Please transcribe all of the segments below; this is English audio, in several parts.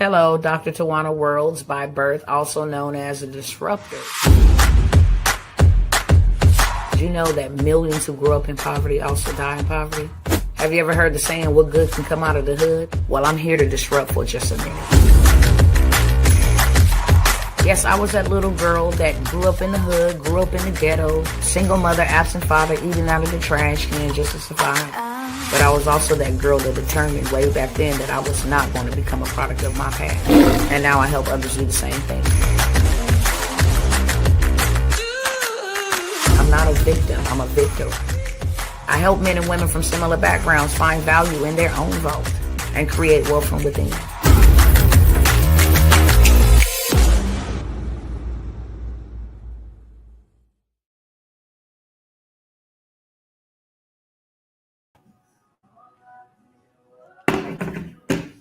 Hello, Dr. Tawana Worlds by birth, also known as a disruptor. Did you know that millions who grew up in poverty also die in poverty? Have you ever heard the saying, what good can come out of the hood? Well, I'm here to disrupt for just a minute. Yes, I was that little girl that grew up in the hood, grew up in the ghetto, single mother, absent father, eating out of the trash can just to survive. But I was also that girl that determined way back then that I was not going to become a product of my past. And now I help others do the same thing. I'm not a victim, I'm a victor. I help men and women from similar backgrounds find value in their own vote and create wealth from within.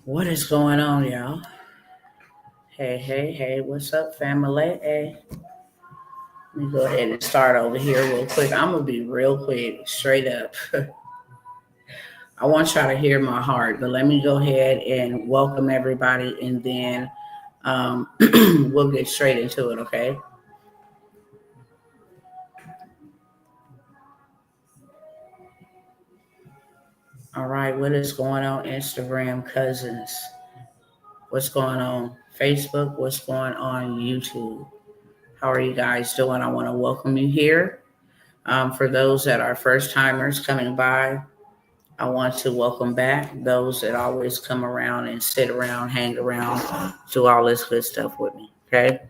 What is going on, y'all? Hey, what's up, family? Hey. Let me go ahead and start over here real quick. I'm going to be real quick, straight up. I want y'all to hear my heart, but let me go ahead and welcome everybody, and then we'll get straight into it, okay? All right, what is going on, Instagram cousins? What's going on Facebook? What's going on YouTube? How are you guys doing? I want to welcome you here. For those that are first timers coming by, I want to welcome back those that always come around and sit around, hang around, do all this good stuff with me. Okay,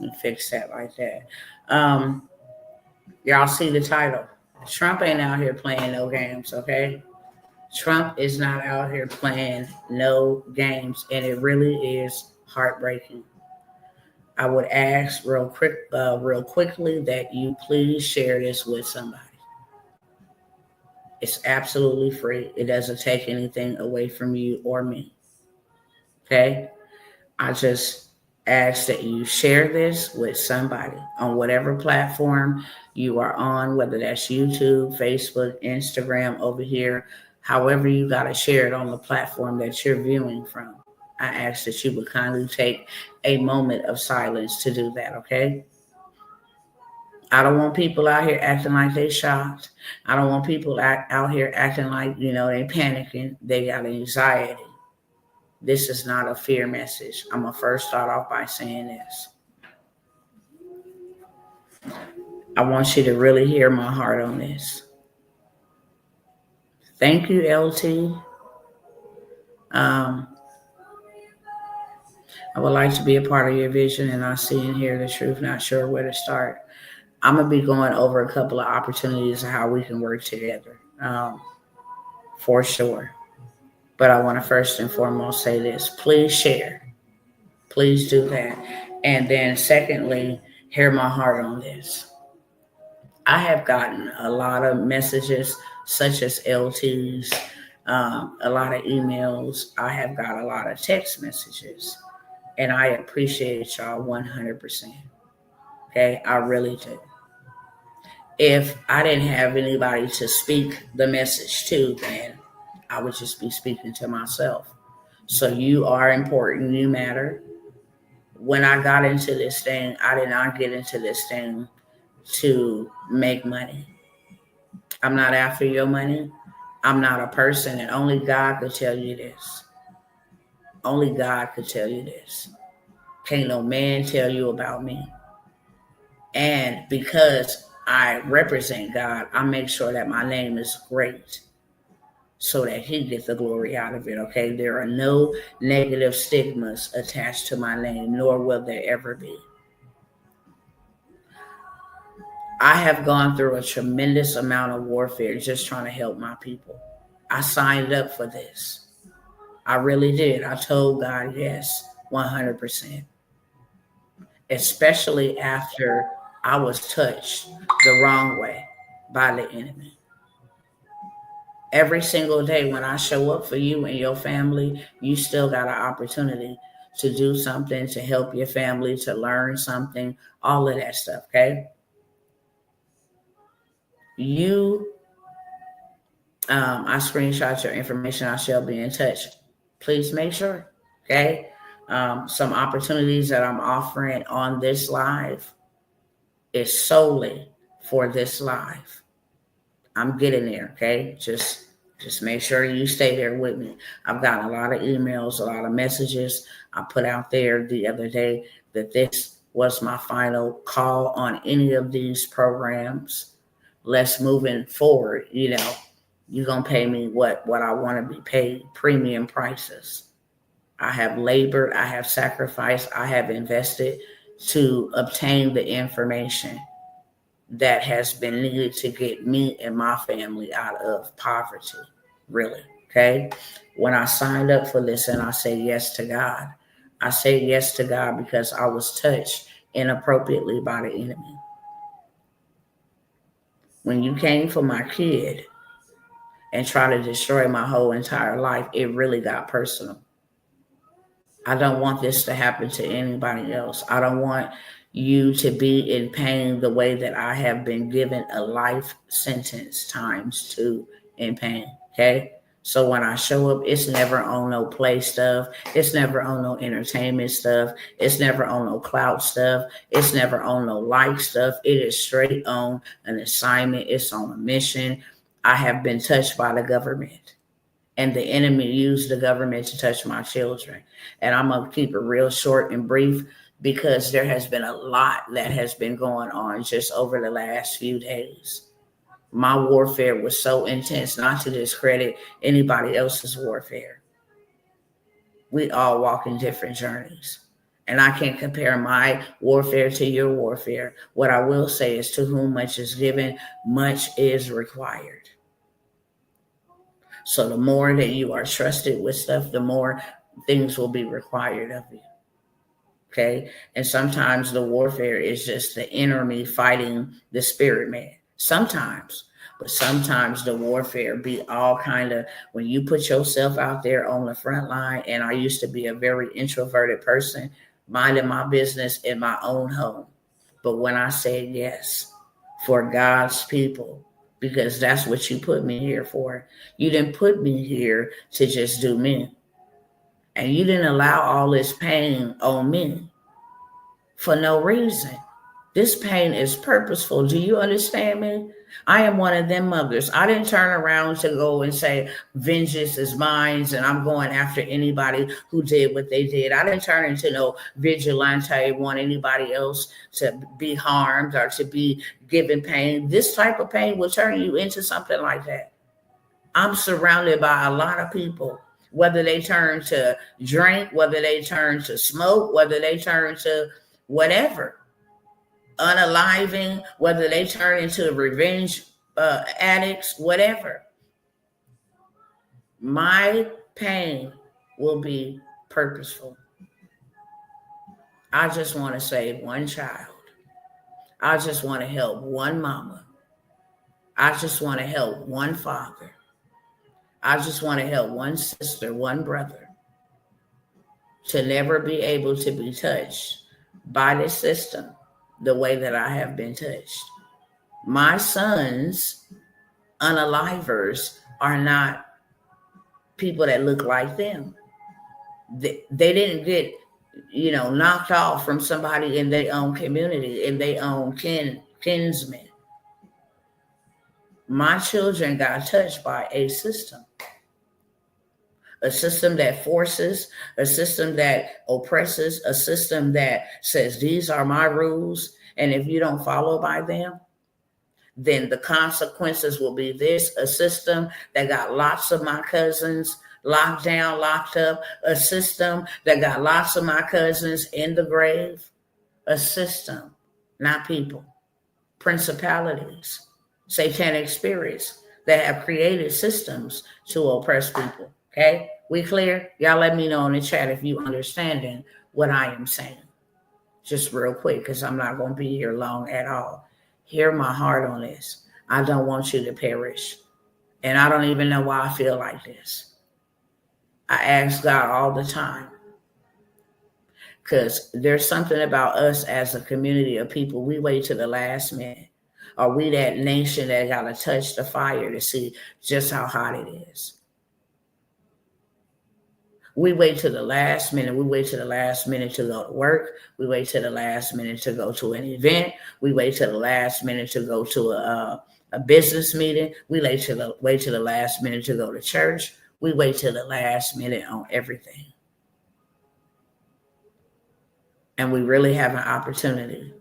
let me fix that like that. Y'all see the title. Trump ain't out here playing no games, okay? Trump is not out here playing no games, and it really is heartbreaking. I would ask real quickly that you please share this with somebody. It's absolutely free. It doesn't take anything away from you or me. Okay? I just ask that you share this with somebody on whatever platform you are on, whether that's YouTube, Facebook, Instagram, over here. However, you got to share it on the platform that you're viewing from. I ask that you would kindly take a moment of silence to do that, okay? I don't want people out here acting like they shocked. I don't want people out here acting like, they panicking. They got anxiety. This is not a fear message. I'm going to first start off by saying this. I want you to really hear my heart on this. Thank you, LT. I would like to be a part of your vision, and I see and hear the truth, not sure where to start. I'm going to be going over a couple of opportunities of how we can work together, for sure. But I want to first and foremost say this. Please share. Please do that. And then secondly, hear my heart on this. I have gotten a lot of messages such as LTs, a lot of emails. I have got a lot of text messages, and I appreciate y'all 100%. Okay, I really do. If I didn't have anybody to speak the message to, then I would just be speaking to myself. So you are important. You matter. When I got into this thing, I did not get into this thing to make money. I'm not after your money. I'm not a person, and only God could tell you this. Only God could tell you this. Can't no man tell you about me. And because I represent God, I make sure that my name is great so that he gets the glory out of it, okay? There are no negative stigmas attached to my name, nor will there ever be. I have gone through a tremendous amount of warfare just trying to help my people. I signed up for this. I really did. I told God yes, 100%. Especially after I was touched the wrong way by the enemy. Every single day when I show up for you and your family, you still got an opportunity to do something, to help your family, to learn something, all of that stuff, okay? I screenshot your information. I shall be in touch. Please make sure, okay? Some opportunities that I'm offering on this live is solely for this live. I'm getting there, okay? Just make sure you stay there with me. I've gotten a lot of emails, a lot of messages. I put out there the other day that this was my final call on any of these programs. Let's moving forward, you're going to pay me what I want to be paid, premium prices. I have labored, I have sacrificed, I have invested to obtain the information that has been needed to get me and my family out of poverty, really, okay? When I signed up for this and I say yes to God, I say yes to God because I was touched inappropriately by the enemy. When you came for my kid and try to destroy my whole entire life, it really got personal. I don't want this to happen to anybody else. I don't want you to be in pain the way that I have been given a life sentence ×2 in pain, okay? So when I show up, it's never on no play stuff. It's never on no entertainment stuff. It's never on no clout stuff. It's never on no like stuff. It is straight on an assignment. It's on a mission. I have been touched by the government. And the enemy used the government to touch my children. And I'm going to keep it real short and brief because there has been a lot that has been going on just over the last few days. My warfare was so intense, not to discredit anybody else's warfare. We all walk in different journeys. And I can't compare my warfare to your warfare. What I will say is, to whom much is given, much is required. So the more that you are trusted with stuff, the more things will be required of you. Okay? And sometimes the warfare is just the inner me fighting the spirit man. Sometimes. But sometimes the warfare be all kind of, when you put yourself out there on the front line, and I used to be a very introverted person, minding my business in my own home. But when I say yes for God's people, because that's what you put me here for. You didn't put me here to just do me. And you didn't allow all this pain on me for no reason. This pain is purposeful. Do you understand me? I am one of them mothers. I didn't turn around to go and say, vengeance is mine, and I'm going after anybody who did what they did. I didn't turn into no vigilante, want anybody else to be harmed or to be given pain. This type of pain will turn you into something like that. I'm surrounded by a lot of people, whether they turn to drink, whether they turn to smoke, whether they turn to whatever. Unaliving, whether they turn into revenge addicts, whatever. My pain will be purposeful. I just want to save one child. I just want to help one mama. I just want to help one father. I just want to help one sister, one brother, to never be able to be touched by the system the way that I have been touched. My sons, unalivers, are not people that look like them. They didn't get, knocked off from somebody in their own community, in their own kinsmen. My children got touched by a system that forces, a system that oppresses, a system that says, these are my rules, and if you don't follow by them, then the consequences will be this. A system that got lots of my cousins locked down, locked up, a system that got lots of my cousins in the grave, a system, not people, principalities, satanic spirits that have created systems to oppress people. Okay, we clear? Y'all let me know in the chat if you understanding what I am saying. Just real quick, because I'm not going to be here long at all. Hear my heart on this. I don't want you to perish. And I don't even know why I feel like this. I ask God all the time. Because there's something about us as a community of people. We wait to the last minute. Are we that nation that got to touch the fire to see just how hot it is? We wait to the last minute. We wait to the last minute to go to work. We wait to the last minute to go to an event. We wait to the last minute to go to a business meeting. We wait to the last minute to go to church. We wait to the last minute on everything. And we really have an opportunity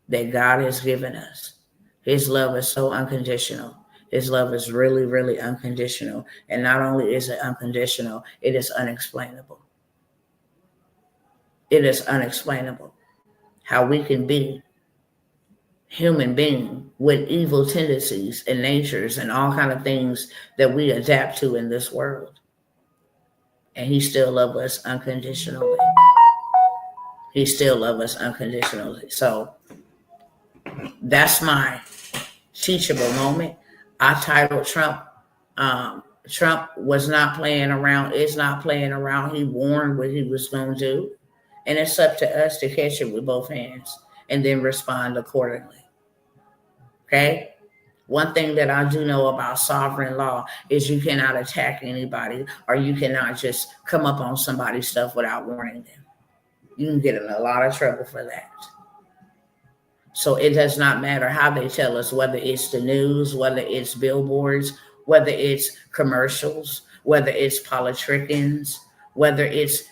that God has given us. His love is so unconditional. His love is really, really unconditional. And not only is it unconditional, it is unexplainable. It is unexplainable how we can be human being with evil tendencies and natures and all kind of things that we adapt to in this world. And he still loves us unconditionally. He still loves us unconditionally. So that's my teachable moment. I titled Trump. Trump was not playing around, is not playing around. He warned what he was going to do. And it's up to us to catch it with both hands and then respond accordingly. Okay? One thing that I do know about sovereign law is you cannot attack anybody, or you cannot just come up on somebody's stuff without warning them. You can get in a lot of trouble for that. So it does not matter how they tell us, whether it's the news, whether it's billboards, whether it's commercials, whether it's politicians, whether it's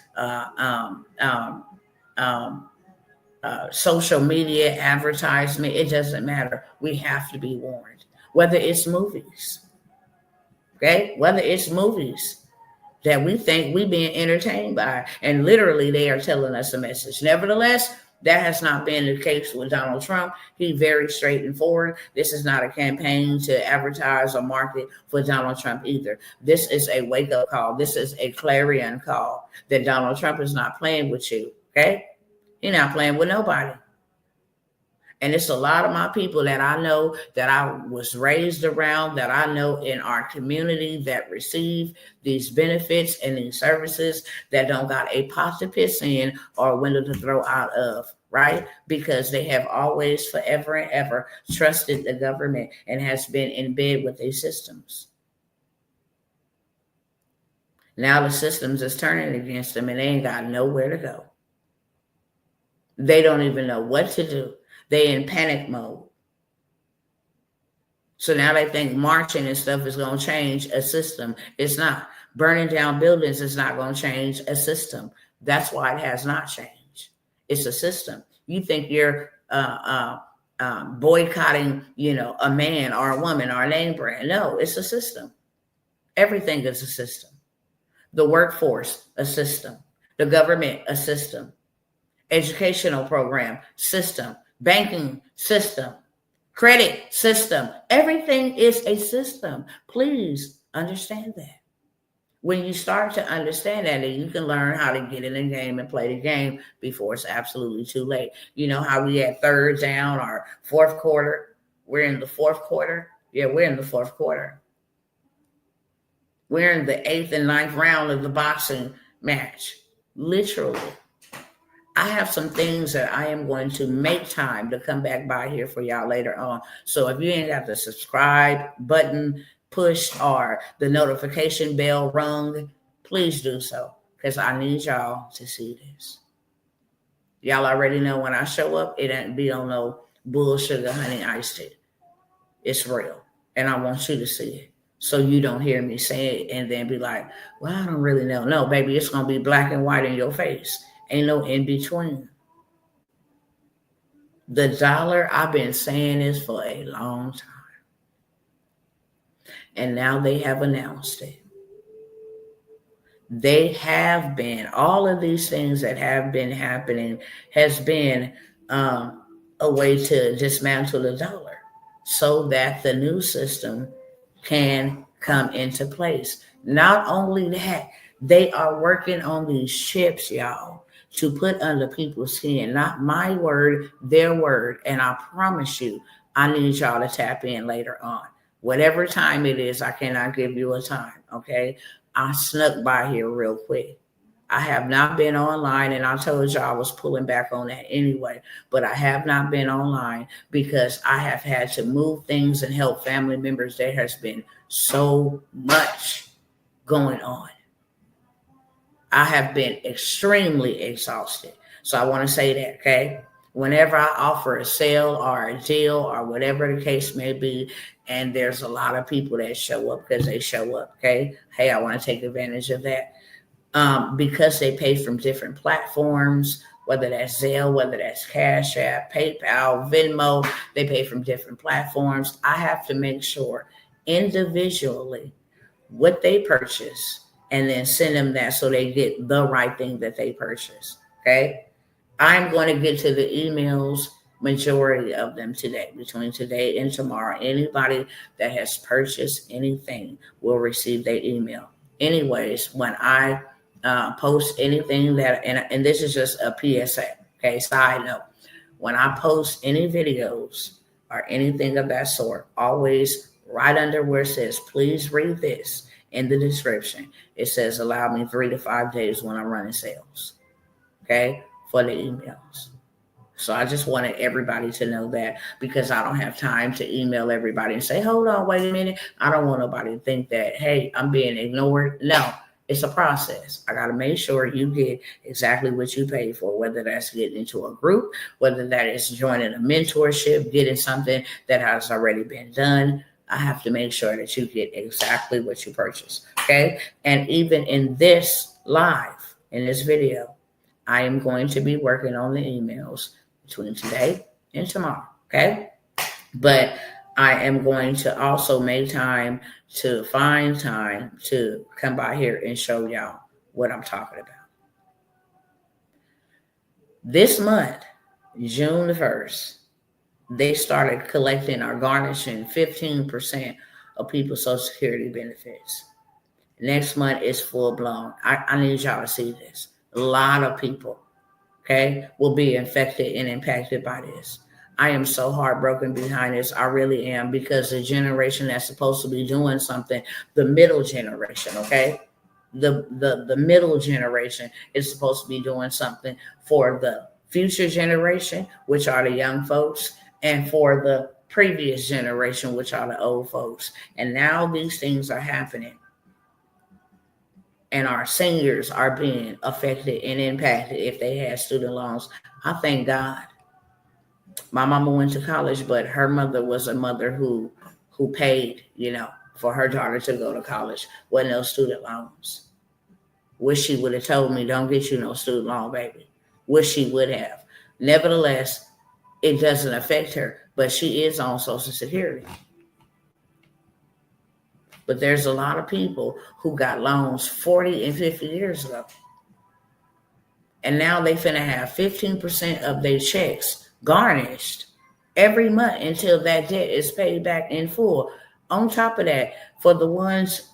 social media advertisement. It doesn't matter. We have to be warned. Whether it's movies, okay? Whether it's movies that we think we're being entertained by, and literally they are telling us a message. Nevertheless, that has not been the case with Donald Trump. He's very straight and forward. This is not a campaign to advertise or market for Donald Trump either. This is a wake-up call. This is a clarion call that Donald Trump is not playing with you, okay? He's not playing with nobody. And it's a lot of my people that I know, that I was raised around, that I know in our community that receive these benefits and these services that don't got a pot to piss in or a window to throw out of, right? Because they have always, forever and ever trusted the government and has been in bed with these systems. Now the systems is turning against them and they ain't got nowhere to go. They don't even know what to do. They in panic mode. So now they think marching and stuff is going to change a system. It's not. Burning down buildings is not going to change a system. That's why it has not changed. It's a system. You think you're boycotting, a man or a woman or a name brand. No, it's a system. Everything is a system. The workforce, a system. The government, a system. Educational program, system. Banking system, credit system, everything is a system. Please understand that. When you start to understand that, then you can learn how to get in the game and play the game before it's absolutely too late. You know how we had third down or fourth quarter? We're in the fourth quarter. Yeah, we're in the fourth quarter. We're in the 8th and 9th round of the boxing match. Literally. I have some things that I am going to make time to come back by here for y'all later on. So if you ain't got the subscribe button pushed or the notification bell rung, please do so, because I need y'all to see this. Y'all already know when I show up, it ain't be on no bull sugar honey iced tea. It's real, and I want you to see it. So you don't hear me say it and then be like, well, I don't really know. No, baby, it's going to be black and white in your face. Ain't no in between. The dollar, I've been saying this for a long time. And now they have announced it. They have been, all of these things that have been happening has been a way to dismantle the dollar so that the new system can come into place. Not only that, they are working on these chips, y'all, to put under people's skin. Not my word, their word. And I promise you, I need y'all to tap in later on. Whatever time it is, I cannot give you a time, okay? I snuck by here real quick. I have not been online, and I told y'all I was pulling back on that anyway, but I have not been online because I have had to move things and help family members. There has been so much going on. I have been extremely exhausted. So I want to say that, okay? Whenever I offer a sale or a deal or whatever the case may be, and there's a lot of people that show up because they show up, okay? Hey, I want to take advantage of that. Because they pay from different platforms, whether that's Zelle, whether that's Cash App, PayPal, Venmo, they pay from different platforms. I have to make sure individually what they purchase and then send them that so they get the right thing that they purchase. Okay. I'm going to get to the emails, majority of them today, between today and tomorrow. Anybody that has purchased anything will receive their email. Anyways, when I post anything that, and this is just a PSA, okay, side note, when I post any videos or anything of that sort, always right under where it says, please read this in the description, it says, allow me 3 to 5 days when I'm running sales, okay, for the emails. So I just wanted everybody to know that, because I don't have time to email everybody and say, hold on, wait a minute. I don't want nobody to think that, hey, I'm being ignored. No, it's a process. I got to make sure you get exactly what you paid for, whether that's getting into a group, whether that is joining a mentorship, getting something that has already been done. I have to make sure that you get exactly what you purchased, okay? And even in this live, in this video, I am going to be working on the emails between today and tomorrow, okay? But I am going to also make time to find time to come by here and show y'all what I'm talking about. This month, June the 1st, they started collecting or garnishing 15% of people's Social Security benefits. Next month is full blown. I need y'all to see this. A lot of people, okay, will be infected and impacted by this. I am so heartbroken behind this. I really am, because the generation that's supposed to be doing something, the middle generation, okay, the middle generation is supposed to be doing something for the future generation, which are the young folks, and for the previous generation, which are the old folks. And now these things are happening, and our seniors are being affected and impacted if they had student loans. I thank God. My mama went to college, but her mother was a mother who paid, for her daughter to go to college. Wasn't no student loans. Wish she would have told me, don't get you no student loan, baby. Wish she would have. Nevertheless, it doesn't affect her, but she is on Social Security. But there's a lot of people who got loans 40 and 50 years ago. And now they finna have 15% of their checks garnished every month until that debt is paid back in full. On top of that, for the ones,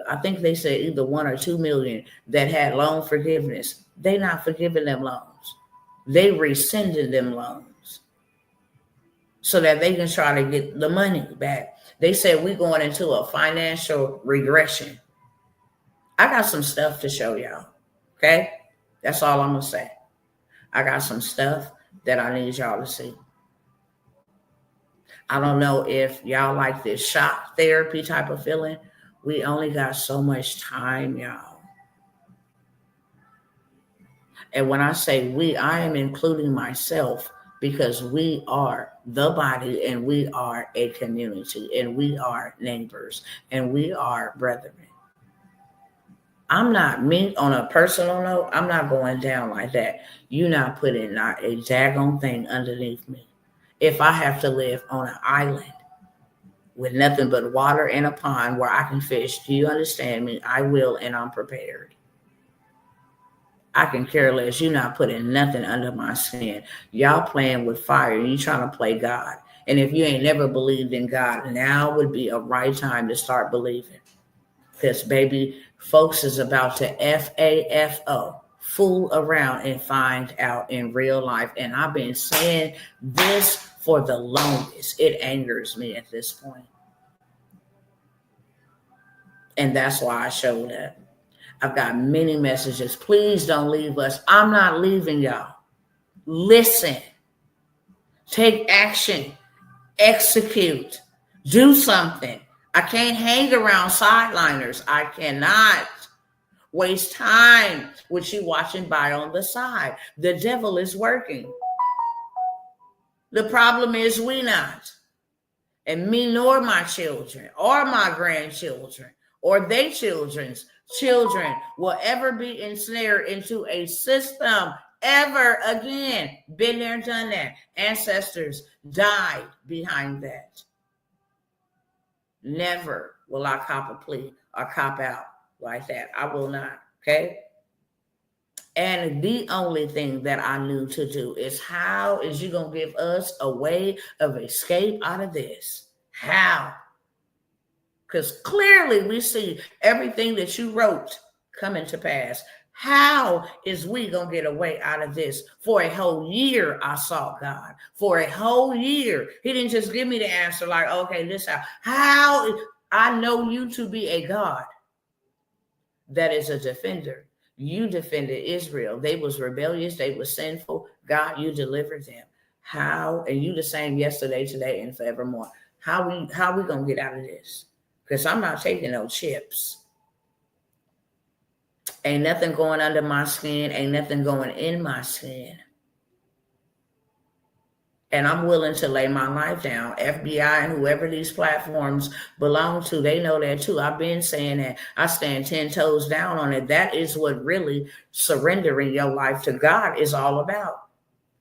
I think they said either 1 or 2 million that had loan forgiveness, they not forgiving them loans. They rescinded them loans so that they can try to get the money back. They said we're going into a financial regression. I got some stuff to show y'all, okay? That's all I'm going to say. I got some stuff that I need y'all to see. I don't know if y'all like this shock therapy type of feeling. We only got so much time, y'all. And when I say we, I am including myself, because we are the body, and we are a community, and we are neighbors, and we are brethren. I'm not, me on a personal note, I'm not going down like that. You're not putting not a daggone thing underneath me. If I have to live on an island with nothing but water and a pond where I can fish, do you understand me? I will, and I'm prepared. I can care less. You're not putting nothing under my skin. Y'all playing with fire. You trying to play God. And if you ain't never believed in God, now would be a right time to start believing. Because, baby, folks is about to FAFO, fool around and find out in real life. And I've been saying this for the longest. It angers me at this point. And that's why I showed up. I've got many messages. Please don't leave us. I'm not leaving y'all. Listen. Take action. Execute. Do something. I can't hang around sideliners. I cannot. Waste time with you watching by on the side. The devil is working. The problem is we not. And me nor my children or my grandchildren or their children's children will ever be ensnared into a system ever again. Been there, done that. Ancestors died behind that. Never will I cop a plea or cop out like that. I will not. Okay. And the only thing that I knew to do is, how is you going to give us a way of escape out of this? How? Because clearly we see everything that you wrote coming to pass. How is we going to get a way out of this? For a whole year, I sought God. For a whole year. He didn't just give me the answer like, okay, this how I know you to be a God that is a defender. You defended Israel. They was rebellious. They was sinful. God, you delivered them. How? And you the same yesterday, today, and forevermore. How we going to get out of this? Because I'm not taking no chips. Ain't nothing going under my skin. Ain't nothing going in my skin. And I'm willing to lay my life down. FBI and whoever these platforms belong to, they know that too. I've been saying that. I stand 10 toes down on it. That is what really surrendering your life to God is all about.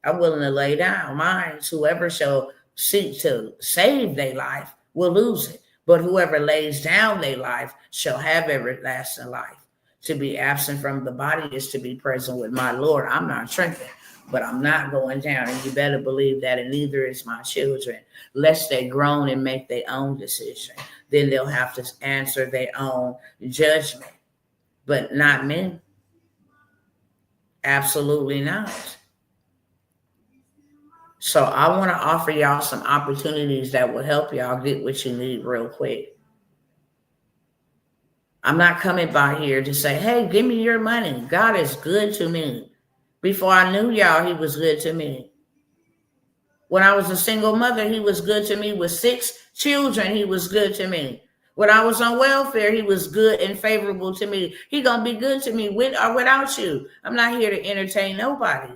I'm willing to lay down mine. Whoever shall seek to save their life will lose it. But whoever lays down their life shall have everlasting life. To be absent from the body is to be present with my Lord. I'm not shrinking. But I'm not going down, and you better believe that, and neither is my children, lest they grown and make their own decision. Then they'll have to answer their own judgment, but not me. Absolutely not. So I want to offer y'all some opportunities that will help y'all get what you need real quick. I'm not coming by here to say, hey, give me your money. God is good to me. Before I knew y'all, he was good to me. When I was a single mother, he was good to me. With 6 children, he was good to me. When I was on welfare, he was good and favorable to me. He gonna be good to me with or without you. I'm not here to entertain nobody.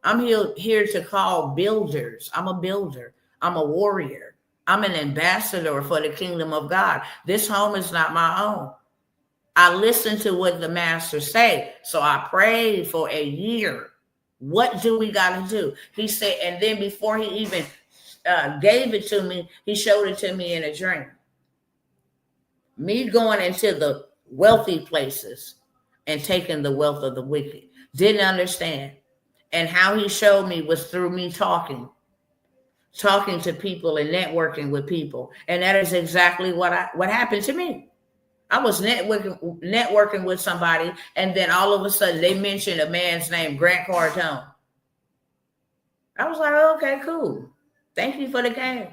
I'm here to call builders. I'm a builder. I'm a warrior. I'm an ambassador for the kingdom of God. This home is not my own. I listened to what the master say. So I prayed for a year. What do we got to do? He said, and then before he even gave it to me, he showed it to me in a dream. Me going into the wealthy places and taking the wealth of the wicked. Didn't understand. And how he showed me was through me talking to people and networking with people. And that is exactly what happened to me. I was networking with somebody, and then all of a sudden they mentioned a man's name, Grant Cardone. I was like, okay, cool. Thank you for the game.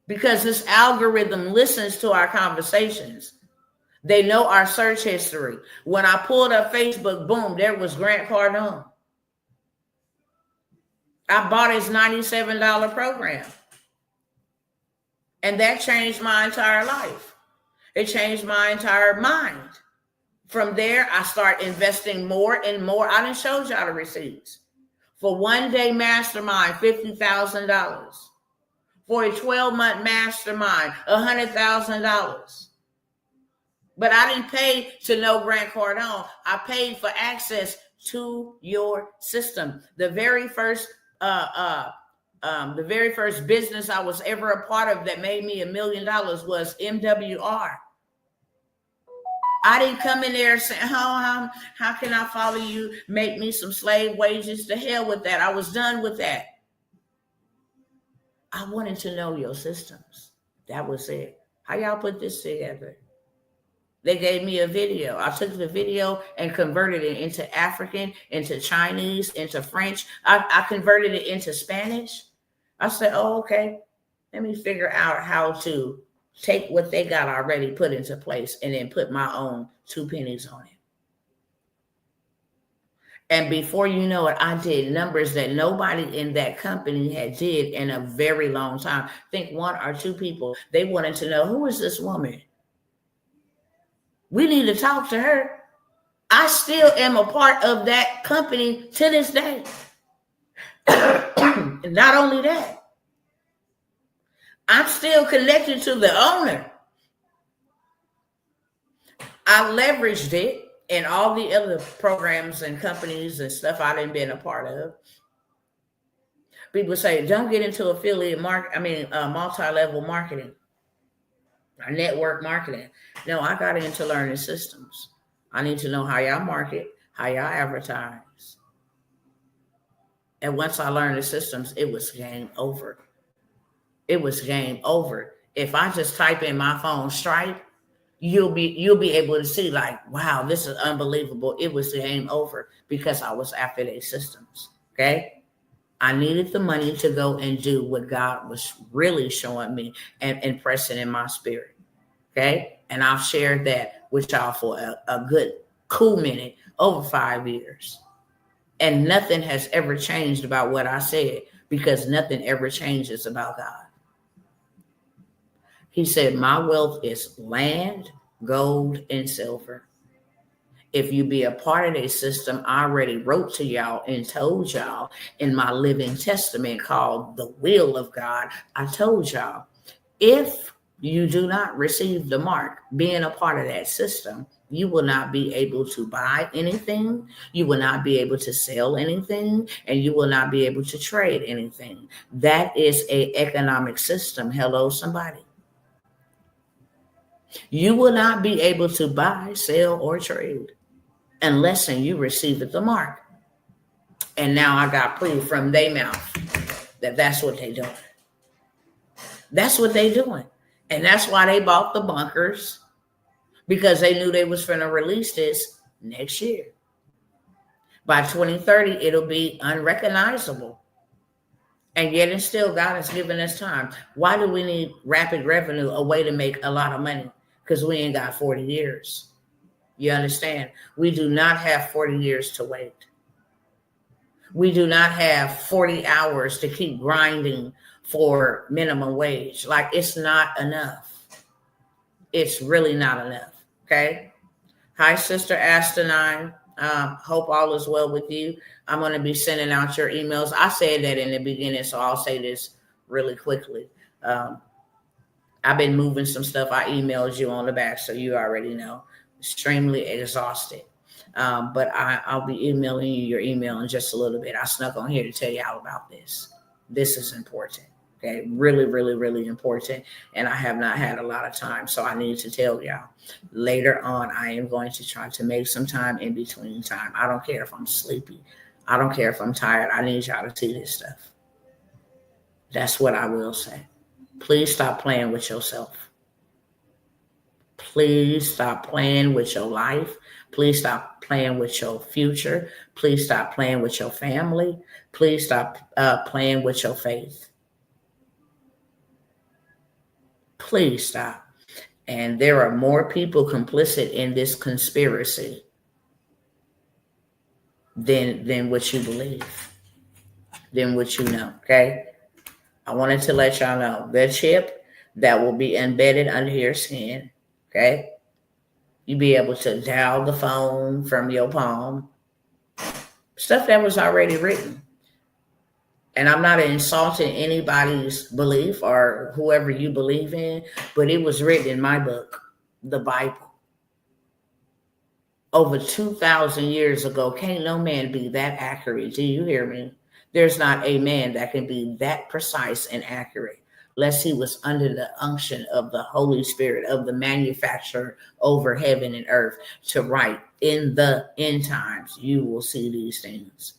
Because this algorithm listens to our conversations. They know our search history. When I pulled up Facebook, boom, there was Grant Cardone. I bought his $97 program. And that changed my entire life. It changed my entire mind. From there, I started investing more and more. I done showed y'all the receipts. For one day mastermind, $50,000. For a 12-month mastermind, $100,000. But I didn't pay to know Grant Cardone. I paid for access to your system. The very first business I was ever a part of that made me $1 million was MWR. I didn't come in there saying, how can I follow you? Make me some slave wages. To hell with that. I was done with that. I wanted to know your systems. That was it. How y'all put this together? They gave me a video. I took the video and converted it into African, into Chinese, into French. I converted it into Spanish. I said, oh, okay. Let me figure out how to take what they got already put into place and then put my own 2 pennies on it. And before you know it, I did numbers that nobody in that company had did in a very long time. I think 1 or 2 people, they wanted to know, who is this woman? We need to talk to her. I still am a part of that company to this day. Not only that, I'm still connected to the owner. I leveraged it in all the other programs and companies and stuff I didn't been a part of. People say, don't get into affiliate multi-level marketing or network marketing. No, I got into learning systems. I need to know how y'all market, how y'all advertise. And once I learned the systems, it was game over. It was game over. If I just type in my phone Stripe, you'll be able to see like, wow, this is unbelievable. It was game over because I was after their systems. Okay. I needed the money to go and do what God was really showing me and impressing in my spirit. Okay. And I've shared that with y'all for a good cool minute, over 5 years. And nothing has ever changed about what I said, because nothing ever changes about God. He said, my wealth is land, gold, and silver. If you be a part of a system, I already wrote to y'all and told y'all in my living testament called the will of God. I told y'all, if you do not receive the mark, being a part of that system, you will not be able to buy anything. You will not be able to sell anything, and you will not be able to trade anything. That is an economic system. Hello, somebody. You will not be able to buy, sell, or trade unless you receive the mark. And now I got proof from their mouth that that's what they doing. That's what they doing. And that's why they bought the bunkers, because they knew they was going to release this next year. By 2030, it'll be unrecognizable. And yet and still, God has given us time. Why do we need rapid revenue, a way to make a lot of money? Because we ain't got 40 years. You understand? We do not have 40 years to wait. We do not have 40 hours to keep grinding for minimum wage. Like, it's not enough. It's really not enough. Okay. Hi, Sister Astonine. Hope all is well with you. I'm going to be sending out your emails. I said that in the beginning, so I'll say this really quickly. I've been moving some stuff. I emailed you on the back, so you already know. Extremely exhausted. But I'll be emailing you your email in just a little bit. I snuck on here to tell you all about this. This is important. Okay, really, really, really important. And I have not had a lot of time, so I need to tell y'all. Later on, I am going to try to make some time in between time. I don't care if I'm sleepy. I don't care if I'm tired. I need y'all to see this stuff. That's what I will say. Please stop playing with yourself. Please stop playing with your life. Please stop playing with your future. Please stop playing with your family. Please stop playing with your faith. Please stop. And there are more people complicit in this conspiracy than what you believe, than what you know, okay? I wanted to let y'all know the chip that will be embedded under your skin, okay? You'll be able to dial the phone from your palm. Stuff that was already written. And I'm not insulting anybody's belief or whoever you believe in, but it was written in my book, the Bible. Over 2,000 years ago. Can't no man be that accurate. Do you hear me? There's not a man that can be that precise and accurate, lest he was under the unction of the Holy Spirit, of the manufacturer over heaven and earth, to write, in the end times, you will see these things.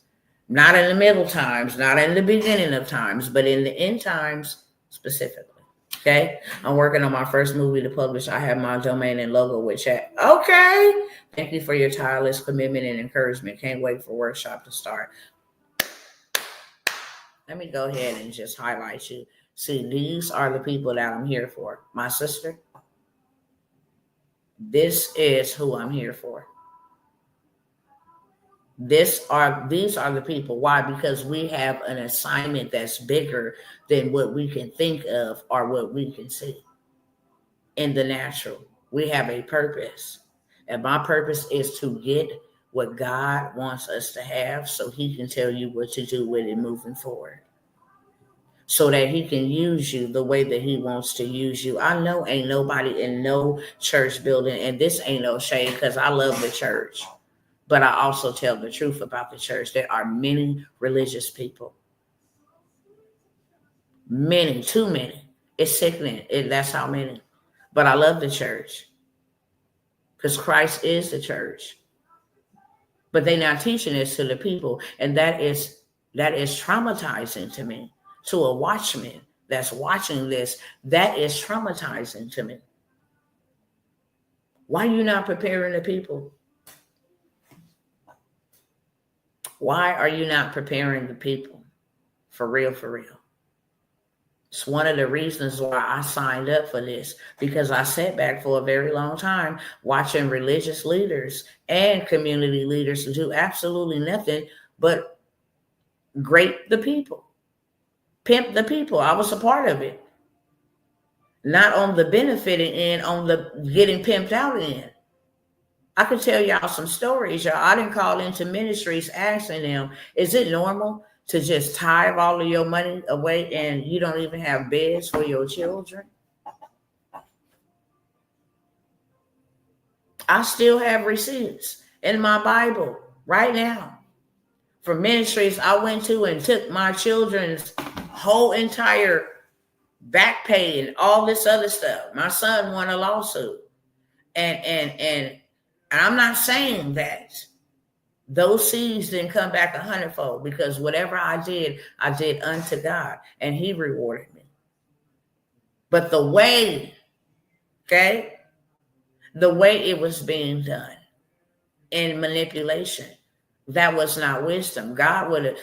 Not in the middle times, not in the beginning of times, but in the end times specifically. Okay. I'm working on my first movie to publish. I have my domain and logo with chat. Okay. Thank you for your tireless commitment and encouragement. Can't wait for workshop to start. Let me go ahead and just highlight you. See, these are the people that I'm here for. My sister, this is who I'm here for. These are the people. Why? Because we have an assignment that's bigger than what we can think of or what we can see in the natural. We have a purpose. And my purpose is to get what God wants us to have so he can tell you what to do with it moving forward. So that he can use you the way that he wants to use you. I know ain't nobody in no church building, and this ain't no shade because I love the church, but I also tell the truth about the church. There are many religious people. Many, too many. It's sickening. That's how many. But I love the church because Christ is the church. But they're not teaching this to the people, and that is traumatizing to me. To a watchman that's watching this, that is traumatizing to me. Why are you not preparing the people? Why are you not preparing the people? For real, for real. It's one of the reasons why I signed up for this, because I sat back for a very long time watching religious leaders and community leaders do absolutely nothing but grape the people. Pimp the people. I was a part of it. Not on the benefiting end, on the getting pimped out end. I could tell y'all some stories, y'all. I didn't call into ministries asking them, is it normal to just tithe all of your money away and you don't even have beds for your children? I still have receipts in my Bible right now for ministries I went to and took my children's whole entire back pay and all this other stuff. My son won a lawsuit. And I'm not saying that those seeds didn't come back 100-fold, because whatever I did unto God, and he rewarded me. But the way it was being done in manipulation, that was not wisdom. God would have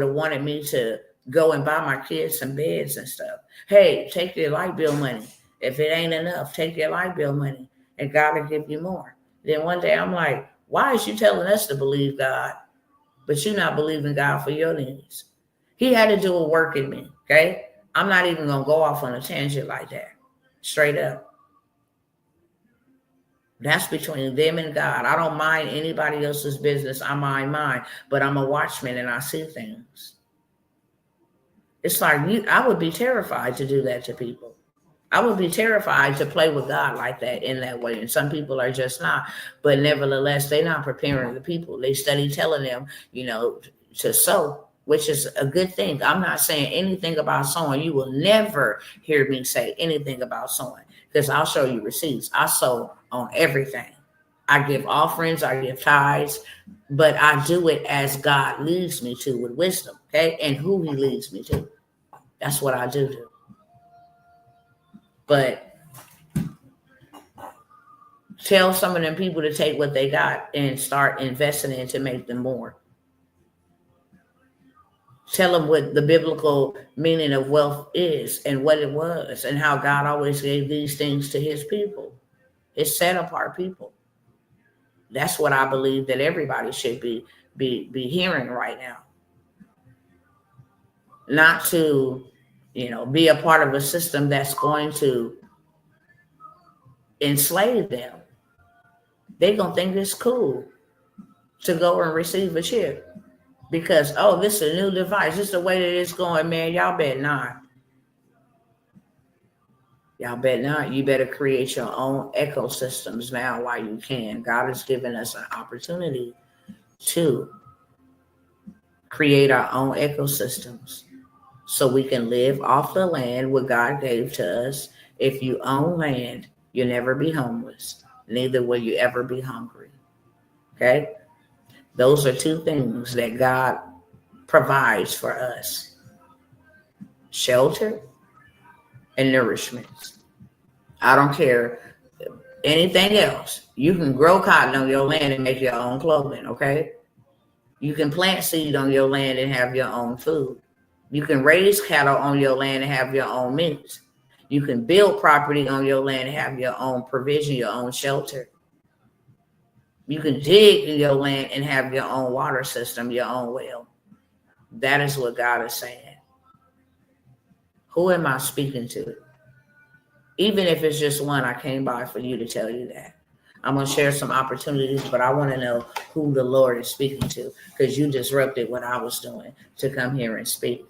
wanted me to go and buy my kids some beds and stuff. Hey, take your light bill money. If it ain't enough, take your light bill money and God will give you more. Then one day I'm like, why is you telling us to believe God, but you not believing God for your needs? He had to do a work in me, okay? I'm not even going to go off on a tangent like that. Straight up. That's between them and God. I don't mind anybody else's business. I mind mine, but I'm a watchman and I see things. It's like I would be terrified to do that to people. I would be terrified to play with God like that, in that way. And some people are just not. But nevertheless, they're not preparing the people. They study telling them, to sow, which is a good thing. I'm not saying anything about sowing. You will never hear me say anything about sowing, because I'll show you receipts. I sow on everything. I give offerings, I give tithes, but I do it as God leads me to, with wisdom, okay? And who he leads me to. That's what I do. But tell some of them people to take what they got and start investing in to make them more. Tell them what the biblical meaning of wealth is and what it was, and how God always gave these things to his people, his set apart people. That's what I believe that everybody should be hearing right now. Not to, be a part of a system that's going to enslave them. They're going to think it's cool to go and receive a chip because, this is a new device. This is the way that it's going, man. Y'all bet not. Y'all bet not. You better create your own ecosystems now while you can. God has given us an opportunity to create our own ecosystems so we can live off the land what God gave to us. If you own land, you'll never be homeless. Neither will you ever be hungry. Okay? Those are two things that God provides for us: shelter and nourishment. I don't care anything else. You can grow cotton on your land and make your own clothing, okay? You can plant seed on your land and have your own food. You can raise cattle on your land and have your own meat. You can build property on your land and have your own provision, your own shelter. You can dig in your land and have your own water system, your own well. That is what God is saying. Who am I speaking to? Even if it's just one, I came by for you to tell you that. I'm going to share some opportunities, but I want to know who the Lord is speaking to, because you disrupted what I was doing to come here and speak.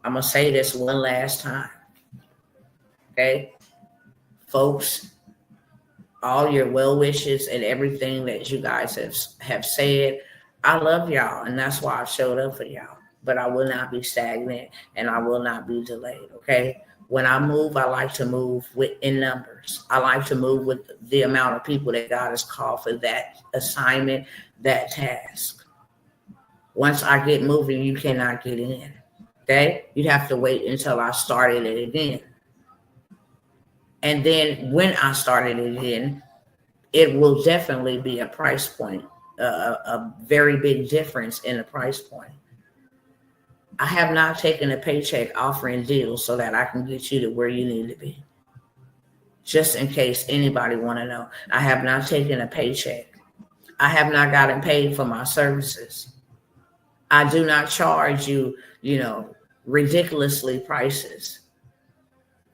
I'm going to say this one last time. Okay? Folks, all your well wishes and everything that you guys have said, I love y'all, and that's why I showed up for y'all. But I will not be stagnant, and I will not be delayed, okay? When I move, I like to move in numbers. I like to move with the amount of people that God has called for that assignment, that task. Once I get moving, you cannot get in, okay? You'd have to wait until I started it again. And then when I started it again, it will definitely be a price point, a very big difference in the price point. I have not taken a paycheck offering deals so that I can get you to where you need to be. Just in case anybody want to know, I have not taken a paycheck. I have not gotten paid for my services. I do not charge you, ridiculously prices.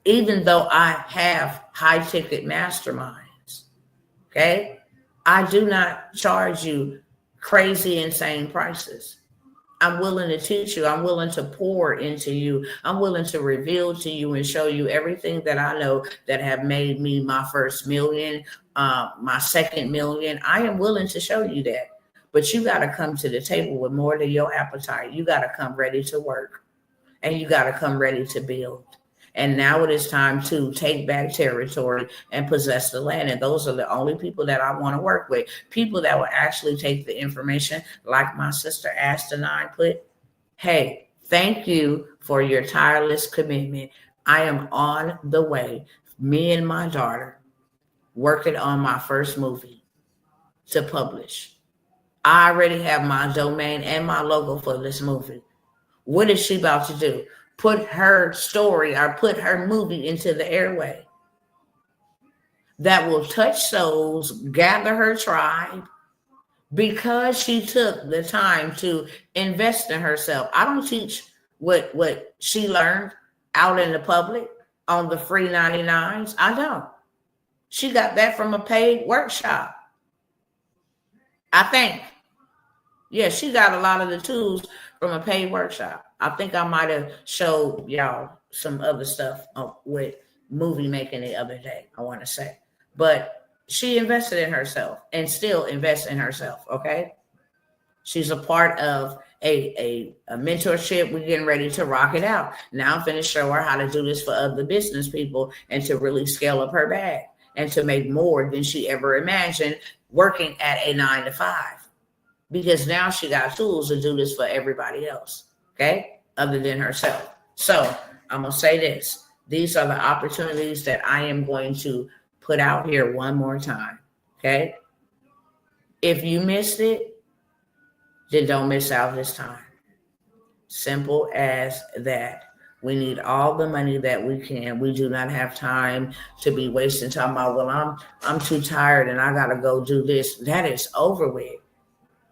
Even though I have high ticket masterminds, okay? I do not charge you crazy, insane prices. I'm willing to teach you. I'm willing to pour into you. I'm willing to reveal to you and show you everything that I know that have made me my first million, my second million. I am willing to show you that. But you got to come to the table with more than your appetite. You got to come ready to work. And you got to come ready to build. And now it is time to take back territory and possess the land. And those are the only people that I want to work with. People that will actually take the information, like my sister Ashton and I put, hey, thank you for your tireless commitment. I am on the way, me and my daughter, working on my first movie to publish. I already have my domain and my logo for this movie. What is she about to do? Put her story or put her movie into the airway that will touch souls, gather her tribe, because she took the time to invest in herself. I don't teach what she learned out in the public on the free 99s. I don't. She got that from a paid workshop, I think. Yeah, she got a lot of the tools from a paid workshop. I think I might have showed y'all some other stuff with movie making the other day, I want to say. But she invested in herself and still invests in herself, okay? She's a part of a mentorship. We're getting ready to rock it out. Now I'm finna show her how to do this for other business people and to really scale up her bag and to make more than she ever imagined working at a 9-to-5. Because now she got tools to do this for everybody else, okay, other than herself. So I'm going to say this. These are the opportunities that I am going to put out here one more time, okay? If you missed it, then don't miss out this time. Simple as that. We need all the money that we can. We do not have time to be wasting time about, well, I'm too tired and I got to go do this. That is over with.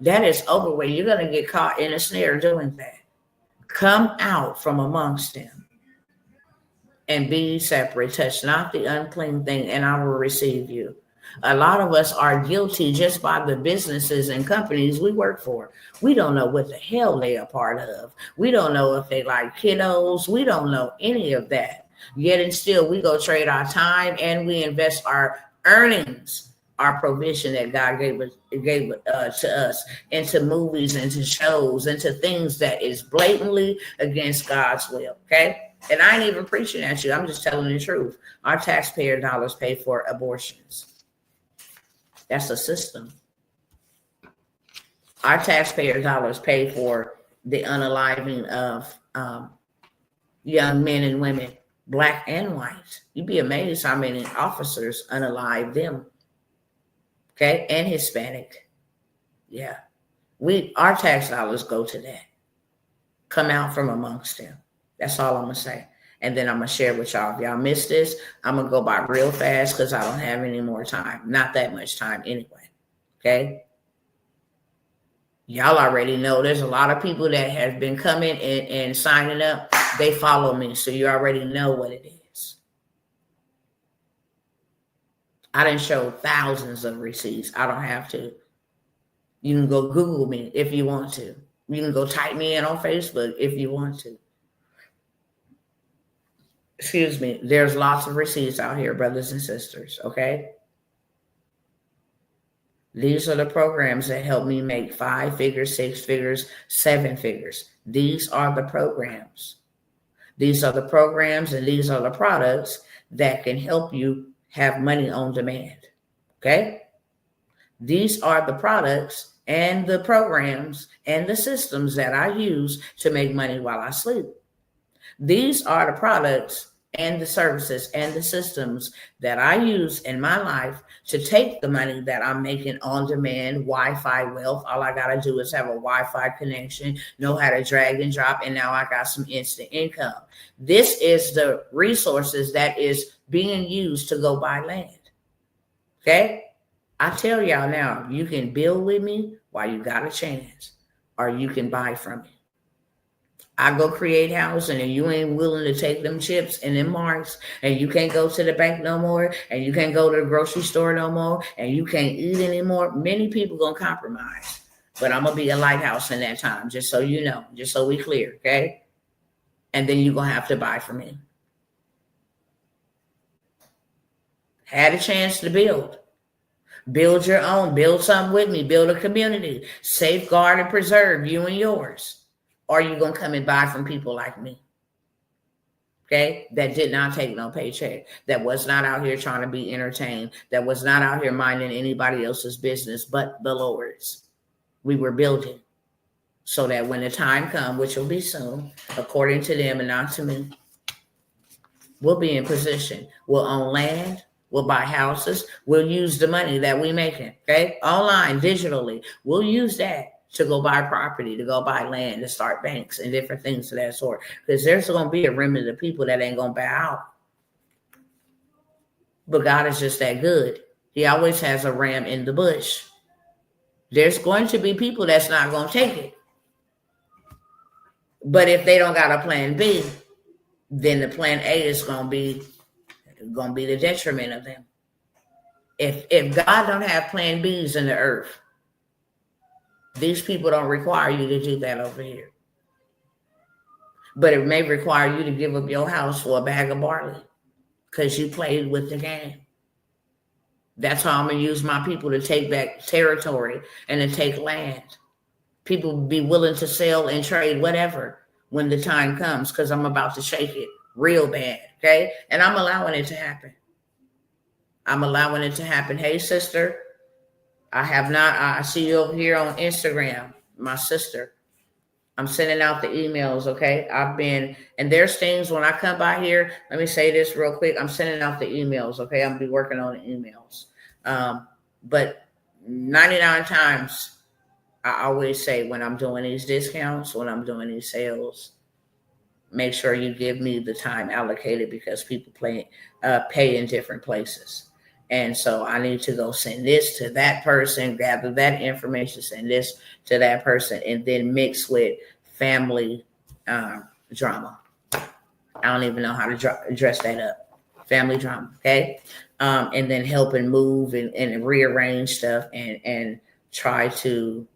That is over with. You're going to get caught in a snare doing that. Come out from amongst them and be separate. Touch not the unclean thing, and I will receive you. A lot of us are guilty just by the businesses and companies we work for. We don't know what the hell they are part of. We don't know if they like kiddos. We don't know any of that. Yet and still, we go trade our time and we invest our earnings, our provision that God gave to us into movies, into shows, into things that is blatantly against God's will, okay? And I ain't even preaching at you. I'm just telling the truth. Our taxpayer dollars pay for abortions. That's a system. Our taxpayer dollars pay for the unaliving of young men and women, black and white. You'd be amazed how many officers unalive them. Okay, and Hispanic. Yeah. Our tax dollars go to that. Come out from amongst them. That's all I'm going to say. And then I'm going to share with y'all. If y'all missed this, I'm going to go by real fast because I don't have any more time. Not that much time anyway. Okay? Y'all already know there's a lot of people that have been coming and signing up. They follow me, so you already know what it is. I didn't show thousands of receipts. I don't have to. You can go Google me if you want to. You can go type me in on Facebook if you want to. Excuse me. There's lots of receipts out here, brothers and sisters, okay? These are the programs that help me make 5 figures, 6 figures, 7 figures. These are the programs. These are the programs and these are the products that can help you have money on demand, okay? These are the products and the programs and the systems that I use to make money while I sleep. These are the products and the services and the systems that I use in my life to take the money that I'm making on demand, Wi-Fi wealth. All I got to do is have a Wi-Fi connection, know how to drag and drop, and now I got some instant income. This is the resources that is being used to go buy land. Okay? I tell y'all now, you can build with me while you got a chance, or you can buy from me. I go create housing and you ain't willing to take them chips and them marks, and you can't go to the bank no more, and you can't go to the grocery store no more, and you can't eat anymore. Many people gonna compromise, but I'm gonna be a lighthouse in that time, just so you know, just so we clear, okay? And then you're gonna have to buy from me. Had a chance to build your own, build something with me, build a community, safeguard and preserve you and yours. Or you going to come and buy from people like me, okay, that did not take no paycheck, that was not out here trying to be entertained, that was not out here minding anybody else's business but the Lord's. We were building so that when the time comes, which will be soon, according to them and not to me, we'll be in position. We'll own land. We'll buy houses. We'll use the money that we're making, okay, online, digitally. We'll use that to go buy property, to go buy land, to start banks and different things of that sort. Because there's going to be a remnant of people that ain't going to bow out. But God is just that good. He always has a ram in the bush. There's going to be people that's not going to take it. But if they don't got a plan B, then the plan A is going to be the detriment of them. If God don't have plan Bs in the earth, these people don't require you to do that over here. But it may require you to give up your house for a bag of barley because you played with the game. That's how I'm going to use my people to take back territory and to take land. People be willing to sell and trade whatever when the time comes, because I'm about to shake it real bad, okay? And I'm allowing it to happen. I'm allowing it to happen. Hey, sister. I see you over here on Instagram, my sister. I'm sending out the emails, okay? And there's things when I come by here, let me say this real quick. I'm sending out the emails, okay? I'm going to be working on the emails. But 99 times, I always say when I'm doing these discounts, when I'm doing these sales, make sure you give me the time allocated, because people pay in different places. And so I need to go send this to that person, gather that information, send this to that person, and then mix with family drama. I don't even know how to dress that up. Family drama, okay? And then help and move and rearrange stuff and try to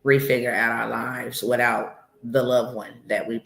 refigure out our lives without the loved one that we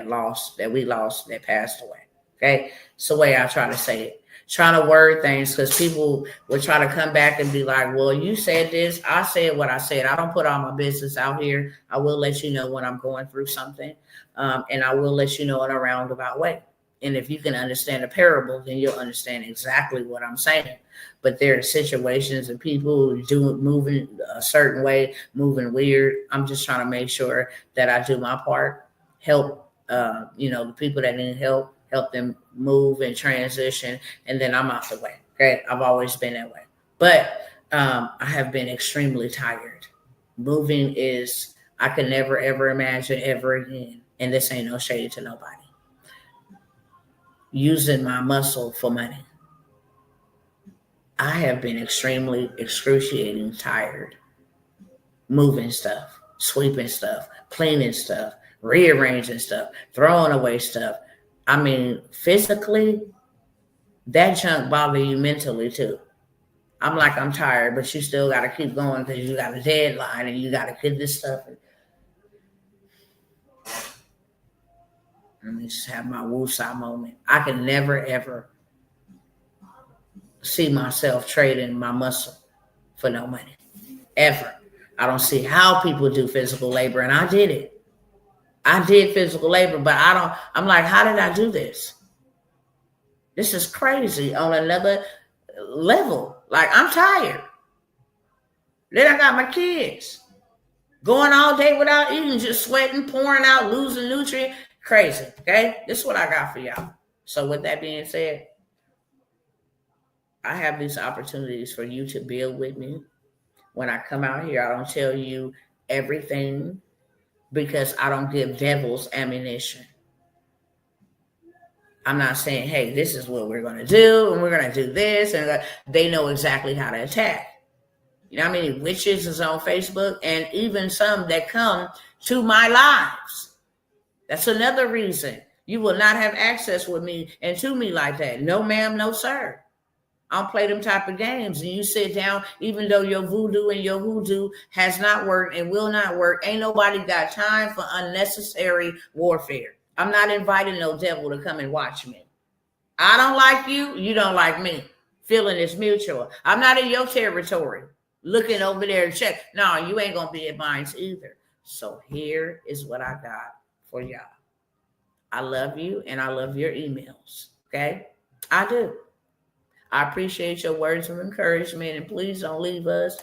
lost, that passed away. Okay? It's the way I try to say it. Trying to word things, because people will try to come back and be like, well, you said this, I said what I said. I don't put all my business out here. I will let you know when I'm going through something, and I will let you know in a roundabout way. And if you can understand a parable, then you'll understand exactly what I'm saying. But there are situations and people moving a certain way, moving weird. I'm just trying to make sure that I do my part, help the people that need help them move and transition, and then I'm out the way. Okay, I've always been that way. But I have been extremely tired. Moving I could never, ever imagine ever again. And this ain't no shade to nobody. Using my muscle for money. I have been extremely, excruciating tired. Moving stuff, sweeping stuff, cleaning stuff, rearranging stuff, throwing away stuff. I mean, physically, that junk bother you mentally too. I'm like, I'm tired, but you still got to keep going because you got a deadline and you got to get this stuff. Let me just have my woosah moment. I can never, ever see myself trading my muscle for no money. Ever. I don't see how people do physical labor, and I did it. I did physical labor, but I'm like, how did I do this? This is crazy on another level. Like, I'm tired. Then I got my kids going all day without eating, just sweating, pouring out, losing nutrients. Crazy, okay? This is what I got for y'all. So with that being said, I have these opportunities for you to build with me. When I come out here, I don't tell you everything because I don't give devils ammunition. I'm not saying, hey, this is what we're going to do, and we're going to do this, and they know exactly how to attack. You know how many witches is on Facebook, and even some that come to my lives. That's another reason you will not have access with me and to me like that. No, ma'am, no, sir. I don't play them type of games. And you sit down, even though your voodoo and your hoodoo has not worked and will not work. Ain't nobody got time for unnecessary warfare. I'm not inviting no devil to come and watch me. I don't like you. You don't like me. Feeling is mutual. I'm not in your territory. Looking over there to check. No, you ain't going to be at mine either. So here is what I got for y'all. I love you and I love your emails. Okay? I do. I appreciate your words of encouragement, and please don't leave us.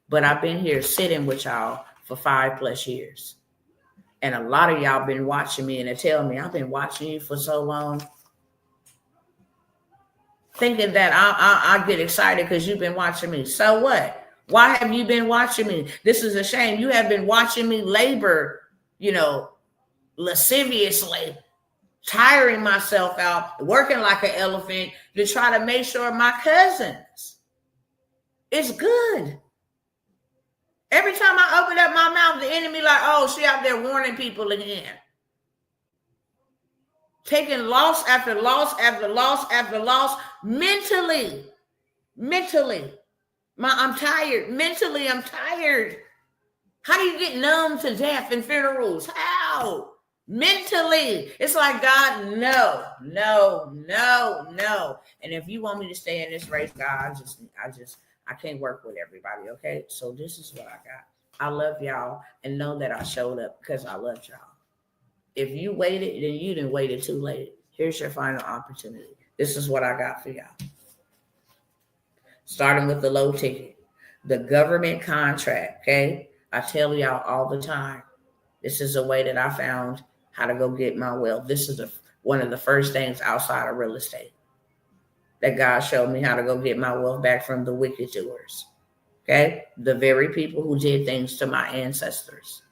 But I've been here sitting with y'all for 5+ years. And a lot of y'all been watching me, and they tell me, I've been watching you for so long. Thinking that I get excited because you've been watching me. So what? Why have you been watching me? This is a shame. You have been watching me labor, lasciviously, tiring myself out, working like an elephant to try to make sure my cousins is good. Every time I open up my mouth, the enemy like, oh, she out there warning people again. Taking loss after loss after loss after loss mentally. I'm tired. Mentally, I'm tired. How do you get numb to death and funerals? How? Mentally. It's like, God, no. And if you want me to stay in this race, God, I can't work with everybody, okay? So this is what I got. I love y'all, and know that I showed up because I love y'all. If you waited, then you didn't wait it too late. Here's your final opportunity. This is what I got for y'all. Starting with the low ticket. The government contract, okay? I tell y'all all the time, this is a way that I found how to go get my wealth. This is one of the first things outside of real estate that God showed me how to go get my wealth back from the wicked doers. Okay? The very people who did things to my ancestors.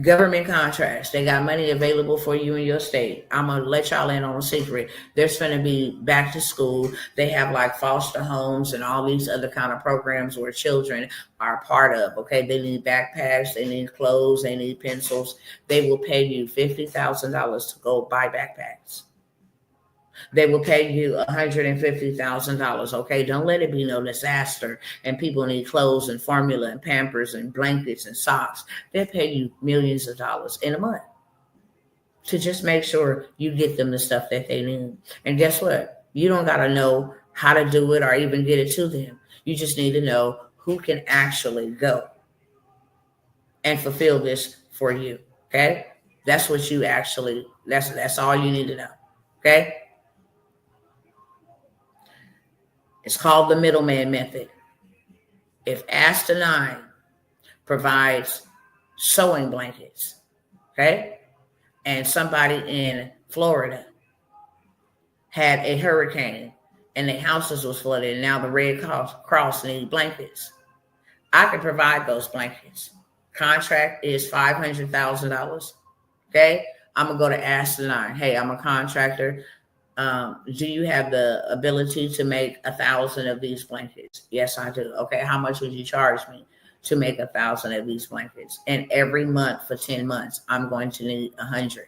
Government contracts. They got money available for you in your state. I'm going to let y'all in on a secret. There's going to be back to school. They have like foster homes and all these other kind of programs where children are part of. Okay. They need backpacks. They need clothes. They need pencils. They will pay you $50,000 to go buy backpacks. They will pay you $150,000. Okay, don't let it be no disaster and people need clothes and formula and Pampers and blankets and socks. They'll pay you millions of dollars in a month to just make sure you get them the stuff that they need. And guess what? You don't got to know how to do it or even get it to them. You just need to know who can actually go and fulfill this for you. Okay, that's what you actually. That's all you need to know. Okay. It's called the middleman method. If Asta 9 provides sewing blankets, okay, and somebody in Florida had a hurricane and their houses was flooded and now the Red Cross need blankets, I can provide those blankets. Contract is $500,000, okay? I'm going to go to Asta 9. Hey, I'm a contractor. Do you have the ability to make 1,000 of these blankets? Yes, I do. Okay, how much would you charge me to make 1,000 of these blankets? And every month for 10 months, I'm going to need 100.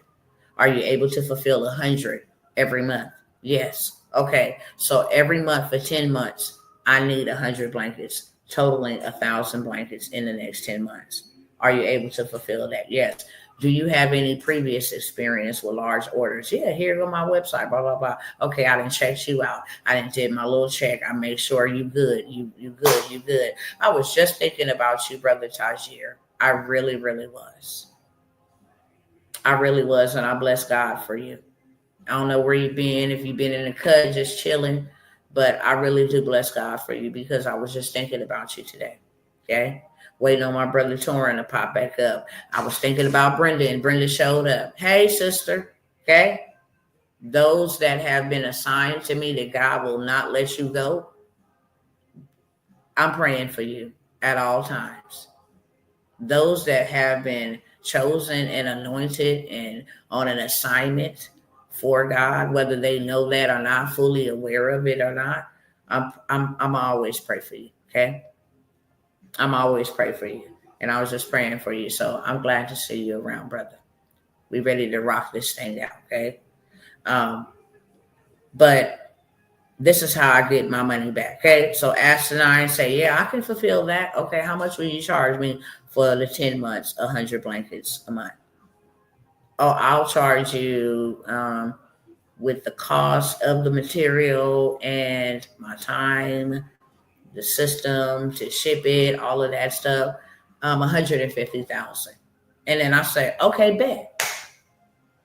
Are you able to fulfill 100 every month? Yes. Okay. So every month for 10 months, I need 100 blankets, totaling 1,000 blankets in the next 10 months. Are you able to fulfill that? Yes. Do you have any previous experience with large orders? Yeah, here go my website, blah, blah, blah. Okay, I didn't check you out. I didn't did my little check. I made sure you good. You good. You good. I was just thinking about you, Brother Tajir. I really, really was. I really was, and I bless God for you. I don't know where you've been, if you've been in the cut, just chilling, but I really do bless God for you because I was just thinking about you today. Okay? Waiting on my brother Torin to pop back up. I was thinking about Brenda, and Brenda showed up. Hey, sister. Okay? Those that have been assigned to me that God will not let you go, I'm praying for you at all times. Those that have been chosen and anointed and on an assignment for God, whether they know that or not, fully aware of it or not, I'm always pray for you. Okay, I'm always pray for you, and I was just praying for you. So I'm glad to see you around, brother. We ready to rock this thing out. Okay, but this is how I get my money back. Okay, so ask the nine, say, yeah, I can fulfill that. Okay, how much will you charge me for the 10 months, 100 blankets a month? Oh, I'll charge you with the cost of the material and my time, the system to ship it, all of that stuff, 150,000. And then I say, okay, bet.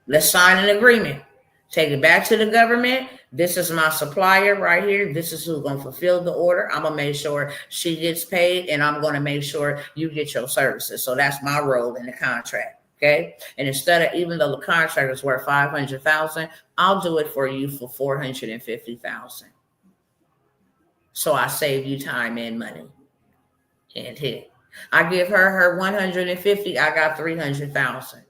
Let's sign an agreement. Take it back to the government. This is my supplier right here. This is who's going to fulfill the order. I'm going to make sure she gets paid, and I'm going to make sure you get your services. So that's my role in the contract. Okay. And instead of, even though the contract is worth 500,000, I'll do it for you for 450,000. So I save you time and money. And hit. I give her 150. I got 300,000.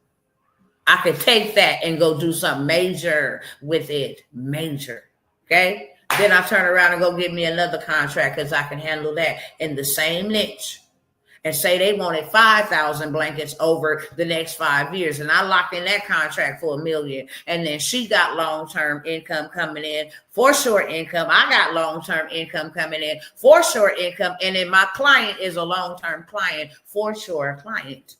I could take that and go do something major with it. Major. Okay. Then I turn around and go get me another contract because I can handle that in the same niche. And say they wanted 5,000 blankets over the next 5 years. And I locked in that contract for $1 million. And then she got long-term income coming in for short income. I got long-term income coming in for short income. And then my client is a long-term client for short client.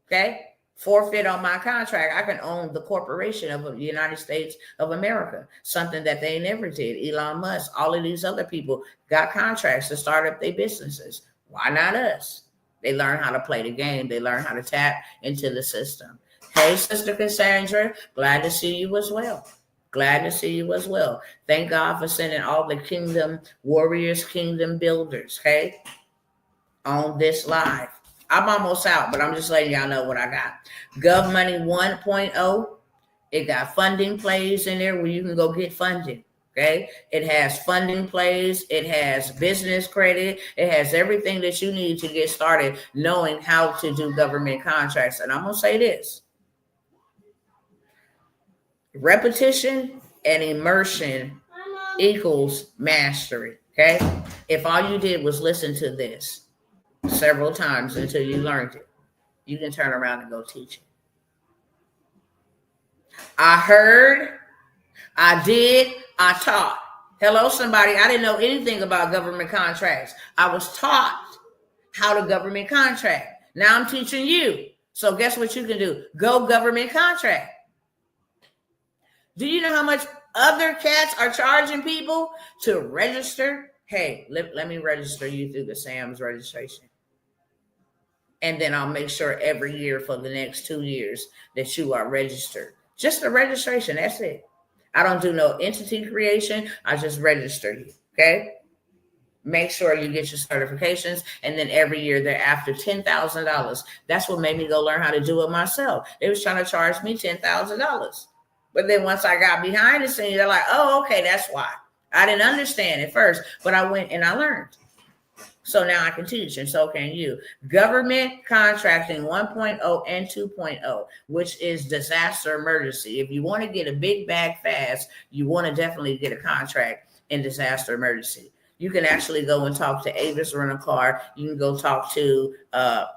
Okay. Forfeit on my contract. I can own the corporation of the United States of America, something that they never did. Elon Musk, all of these other people got contracts to start up their businesses. Why not us? They learn how to play the game. They learn how to tap into the system. Hey, Sister Cassandra, glad to see you as well. Glad to see you as well. Thank God for sending all the kingdom warriors, kingdom builders, okay, on this live. I'm almost out, but I'm just letting y'all know what I got. Gov Money 1.0. It got funding plays in there where you can go get funding. Okay. It has funding plays. It has business credit. It has everything that you need to get started knowing how to do government contracts. And I'm going to say this. Repetition and immersion equals mastery. Okay. If all you did was listen to this several times until you learned it, you can turn around and go teach it. I heard, I did, I taught. Hello, somebody. I didn't know anything about government contracts. I was taught how to government contract. Now I'm teaching you. So guess what you can do? Go government contract. Do you know how much other cats are charging people to register? Hey, let me register you through the SAMS registration. And then I'll make sure every year for the next 2 years that you are registered. Just the registration. That's it. I don't do no entity creation. I just register you. Okay. Make sure you get your certifications. And then every year thereafter, $10,000. That's what made me go learn how to do it myself. They was trying to charge me $10,000. But then once I got behind the scenes, they're like, oh, okay, that's why. I didn't understand at first, but I went and I learned. So now I can teach, and so can you. Government contracting 1.0 and 2.0, which is disaster emergency. If you want to get a big bag fast, you want to definitely get a contract in disaster emergency. You can actually go and talk to Avis Rent a Car. You can go talk to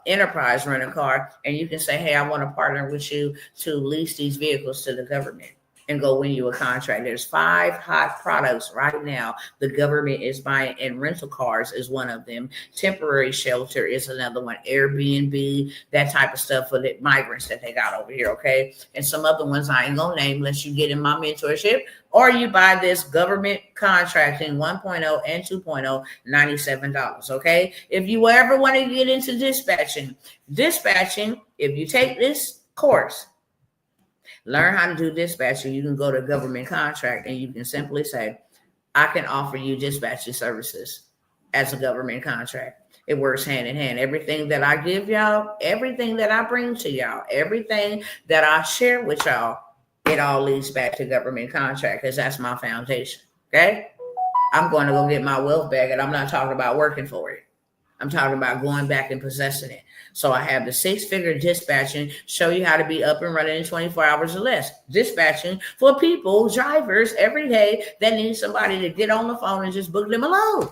Enterprise Rent a Car, and you can say, hey, I want to partner with you to lease these vehicles to the government and go win you a contract. There's 5 hot products right now the government is buying, and rental cars is one of them. Temporary shelter is another one. Airbnb, that type of stuff for the migrants that they got over here, okay? And some other ones I ain't gonna name unless you get in my mentorship or you buy this government contracting 1.0 and 2.0, $97, okay? If you ever want to get into dispatching, if you take this course, learn how to do dispatching, you can go to government contract and you can simply say, I can offer you dispatching services as a government contract. It works hand in hand. Everything that I give y'all, everything that I bring to y'all, everything that I share with y'all, it all leads back to government contract because that's my foundation, okay? I'm going to go get my wealth back, and I'm not talking about working for it. I'm talking about going back and possessing it. So I have the 6-figure dispatching, show you how to be up and running in 24 hours or less. Dispatching for people, drivers, every day that need somebody to get on the phone and just book them a load.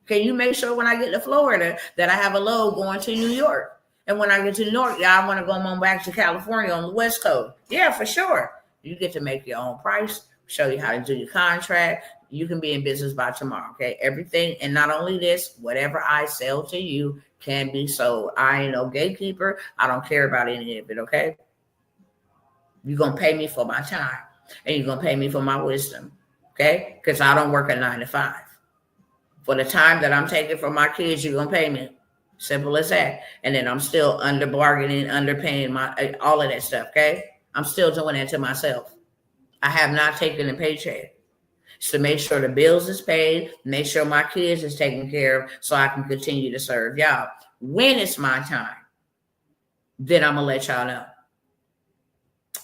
Can you make sure when I get to Florida that I have a load going to New York? And when I get to New York, I want to go on back to California on the West Coast. Yeah, for sure. You get to make your own price, show you how to do your contract. You can be in business by tomorrow, okay? Everything, and not only this, whatever I sell to you can be sold. I ain't no gatekeeper. I don't care about any of it, okay? You're going to pay me for my time, and you're going to pay me for my wisdom, okay? Because I don't work a 9 to 5. For the time that I'm taking from my kids, you're going to pay me. Simple as that. And then I'm still under bargaining, underpaying all of that stuff, okay? I'm still doing that to myself. I have not taken a paycheck. So make sure the bills is paid, make sure my kids is taken care of so I can continue to serve y'all. When it's my time, then I'm going to let y'all know.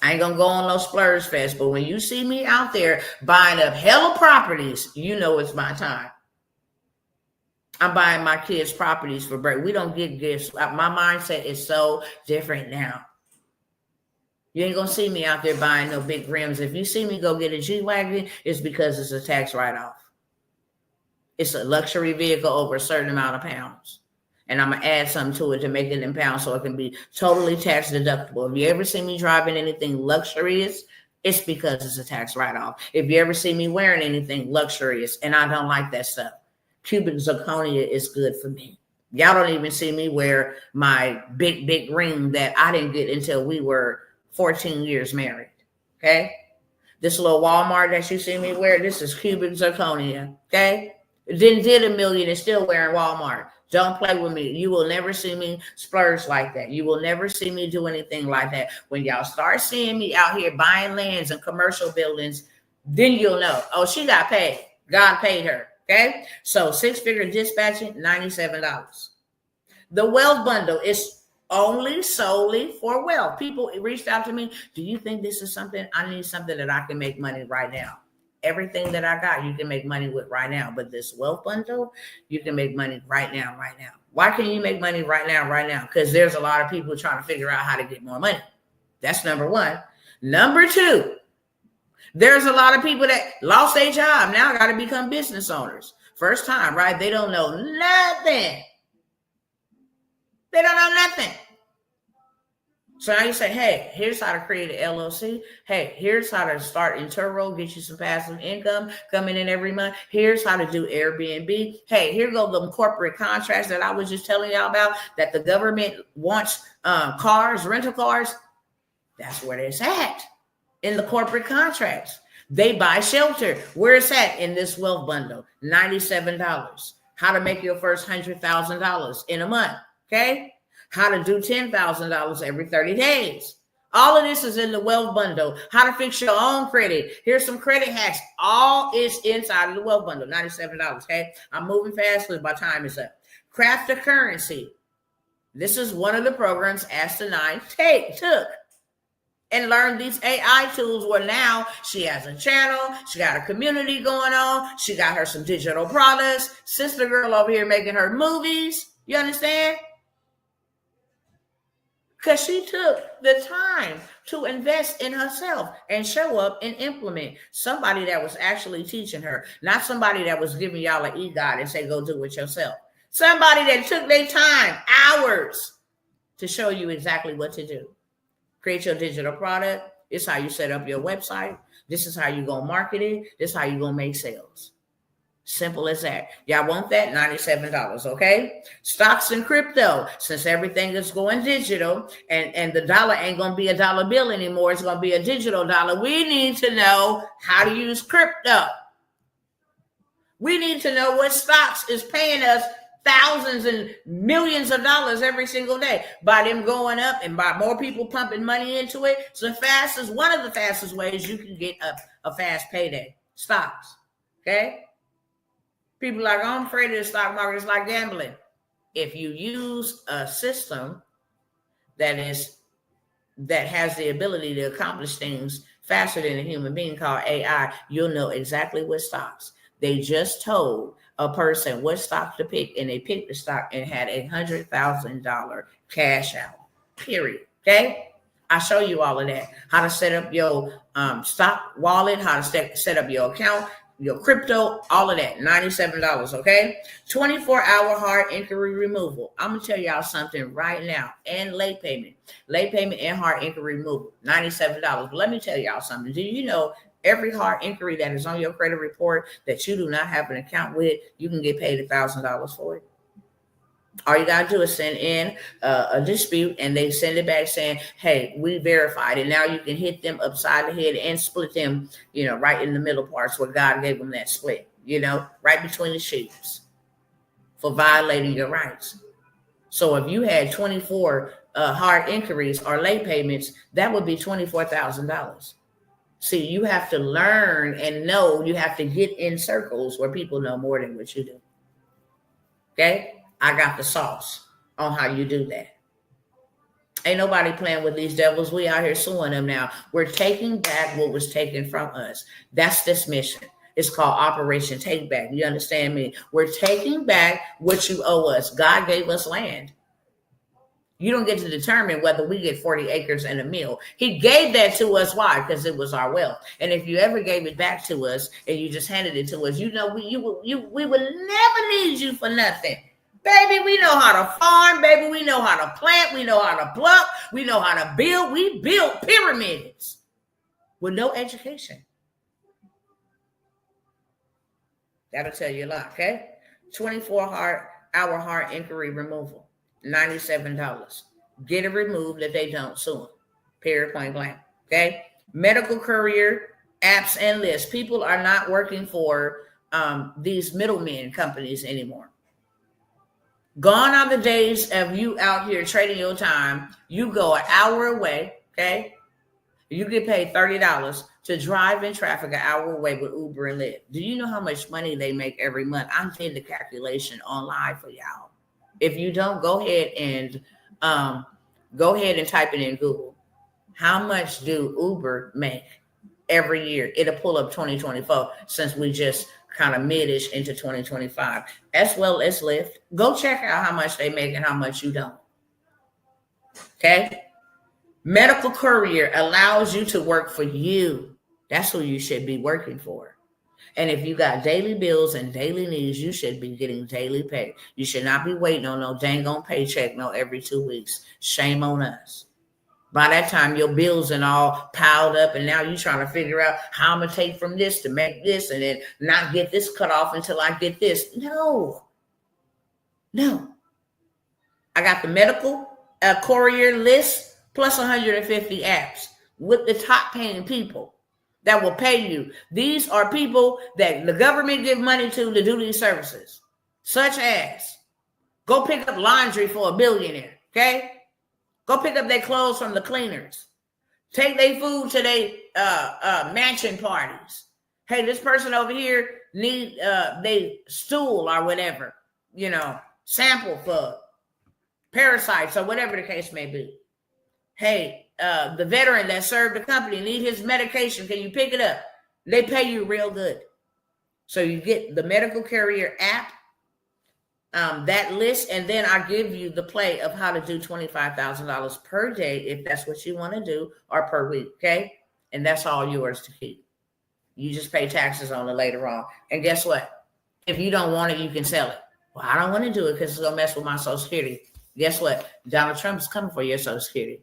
I ain't going to go on no splurge fest, but when you see me out there buying up hella properties, you know it's my time. I'm buying my kids properties for break. We don't get gifts. My mindset is so different now. You ain't going to see me out there buying no big rims. If you see me go get a G-Wagon, it's because it's a tax write-off. It's a luxury vehicle over a certain amount of pounds. And I'm going to add something to it to make it in pounds so it can be totally tax deductible. If you ever see me driving anything luxurious, it's because it's a tax write-off. If you ever see me wearing anything luxurious, and I don't like that stuff, cubic zirconia is good for me. Y'all don't even see me wear my big ring that I didn't get until we were 14 years married, okay? This little Walmart that you see me wear, this is cubic zirconia, okay? Did $1 million and still wearing Walmart. Don't play with me. You will never see me splurge like that. You will never see me do anything like that. When y'all start seeing me out here buying lands and commercial buildings, then you'll know, oh, she got paid. God paid her, okay? So 6-figure dispatching, $97. The wealth bundle is solely for wealth. People reached out to me. Do you think this is something? I need something that I can make money right now. Everything that I got, you can make money with right now. But this wealth bundle, you can make money right now. Why can you make money right now? Because there's a lot of people trying to figure out how to get more money. That's number one. Number two, there's a lot of people that lost their job. Now got to become business owners. First time, right? They don't know nothing. They don't know nothing. So now you say, hey, here's how to create an LLC. Hey, here's how to start Turo, get you some passive income coming in every month. Here's how to do Airbnb. Hey, here go the corporate contracts that I was just telling y'all about that the government wants cars, rental cars. That's where it's at in the corporate contracts. They buy shelter. Where it's at in this wealth bundle, $97. How to make your first $100,000 in a month. Okay, how to do $10,000 every 30 days. All of this is in the wealth bundle. How to fix your own credit. Here's some credit hacks. All is inside of the wealth bundle, $97. Okay, I'm moving fast because my time is up. Craft a currency. This is one of the programs Ask the Nine took and learned these AI tools where now she has a channel. She got a community going on. She got her some digital products. Sister girl over here making her movies. You understand? Because she took the time to invest in herself and show up and implement. Somebody that was actually teaching her, not somebody that was giving y'all an e-guide and say, go do it yourself. Somebody that took their time, hours, to show you exactly what to do. Create your digital product. This is how you set up your website. This is how you gonna market it. This is how you gonna make sales. Simple as that. Y'all want that? $97, okay? Stocks and crypto, since everything is going digital and the dollar ain't going to be a dollar bill anymore, it's going to be a digital dollar. We need to know how to use crypto. We need to know what stocks is paying us thousands and millions of dollars every single day by them going up and by more people pumping money into it. It's one of the fastest ways you can get a fast payday. Stocks, okay? People are like, I'm afraid of the stock market. It's like gambling. If you use a system that has the ability to accomplish things faster than a human being called AI, you'll know exactly what stocks. They just told a person what stock to pick, and they picked the stock and had $100,000 cash out, period. Okay? I'll show you all of that. How to set up your stock wallet, how to set up your account, your crypto, all of that. $97, okay? 24-hour hard inquiry removal. I'm going to tell y'all something right now. And late payment. Late payment and hard inquiry removal. $97. But let me tell y'all something. Do you know every hard inquiry that is on your credit report that you do not have an account with, you can get paid $1,000 for it? All you got to do is send in a dispute, and they send it back saying, hey, we verified it. Now you can hit them upside the head and split them, right in the middle parts where God gave them that split, right between the sheets for violating your rights. So if you had 24 hard inquiries or late payments, that would be $24,000. See, you have to learn and know. You have to get in circles where people know more than what you do. Okay? I got the sauce on how you do that. Ain't nobody playing with these devils. We out here suing them now. We're taking back what was taken from us. That's this mission. It's called Operation Take Back. You understand me? We're taking back what you owe us. God gave us land. You don't get to determine whether we get 40 acres and a mill. He gave that to us. Why? Because it was our wealth. And if you ever gave it back to us and you just handed it to us, we would never need you for nothing. Baby, we know how to farm. Baby, we know how to plant. We know how to pluck. We know how to build. We built pyramids with no education. That'll tell you a lot, okay? 24-hour hard inquiry removal, $97. Get it removed. If they don't, sue them. Period, point blank, okay? Medical courier, apps, and lists. People are not working for these middlemen companies anymore. Gone are the days of you out here trading your time. You go an hour away, okay? You get paid $30 to drive in traffic an hour away with Uber and Lyft. Do you know how much money they make every month? I'm doing the calculation online for y'all. If you don't, go ahead and type it in Google. How much do Uber make every year? It'll pull up 2024 since we just kind of mid-ish into 2025, as well as Lyft. Go check out how much they make and how much you don't. Okay? Medical courier allows you to work for you. That's who you should be working for. And if you got daily bills and daily needs, you should be getting daily pay. You should not be waiting on no dang on paycheck every 2 weeks. Shame on us. By that time, your bills and all piled up, and now you're trying to figure out how I'm going to take from this to make this and then not get this cut off until I get this. No. I got the medical courier list plus 150 apps with the top paying people that will pay you. These are people that the government give money to do these services, such as go pick up laundry for a billionaire, okay? Go pick up their clothes from the cleaners. Take their food to their mansion parties. Hey, this person over here need they stool or whatever, sample for parasites or whatever the case may be. Hey, the veteran that served the company need his medication. Can you pick it up? They pay you real good. So you get the medical carrier app that list, and then I give you the play of how to do $25,000 per day if that's what you want to do, or per week, okay? And that's all yours to keep. You just pay taxes on it later on. And guess what? If you don't want it, you can sell it. Well, I don't want to do it because it's going to mess with my Social Security. Guess what? Donald Trump is coming for your Social Security.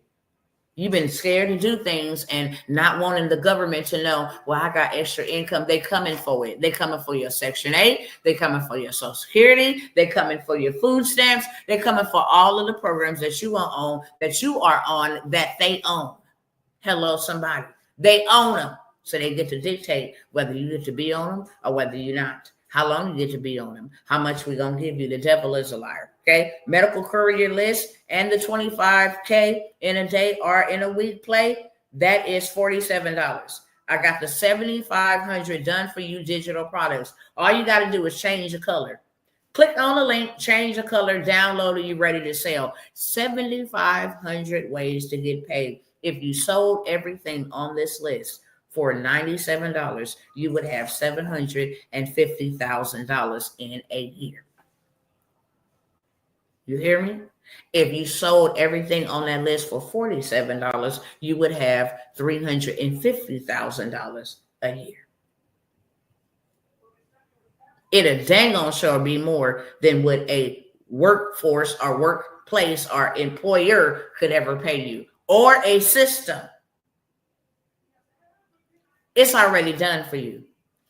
You've been scared to do things and not wanting the government to know, well, I got extra income. They coming for it. They coming for your Section 8. They coming for your Social Security. They coming for your food stamps. They coming for all of the programs that you own, that you are on, that they own. Hello, somebody. They own them. So they get to dictate whether you get to be on them or whether you're not. How long you get to be on them. How much we're going to give you. The devil is a liar. Okay. Medical courier list and the $25K in a day or in a week play. That is $47. I got the 7,500 done for you digital products. All you got to do is change the color. Click on the link, change the color, download it, you're ready to sell. 7,500 ways to get paid. If you sold everything on this list for $97, you would have $750,000 in a year. You hear me? If you sold everything on that list for $47, you would have $350,000 a year. It'll dang on sure be more than what a workforce or workplace or employer could ever pay you, or a system. It's already done for you.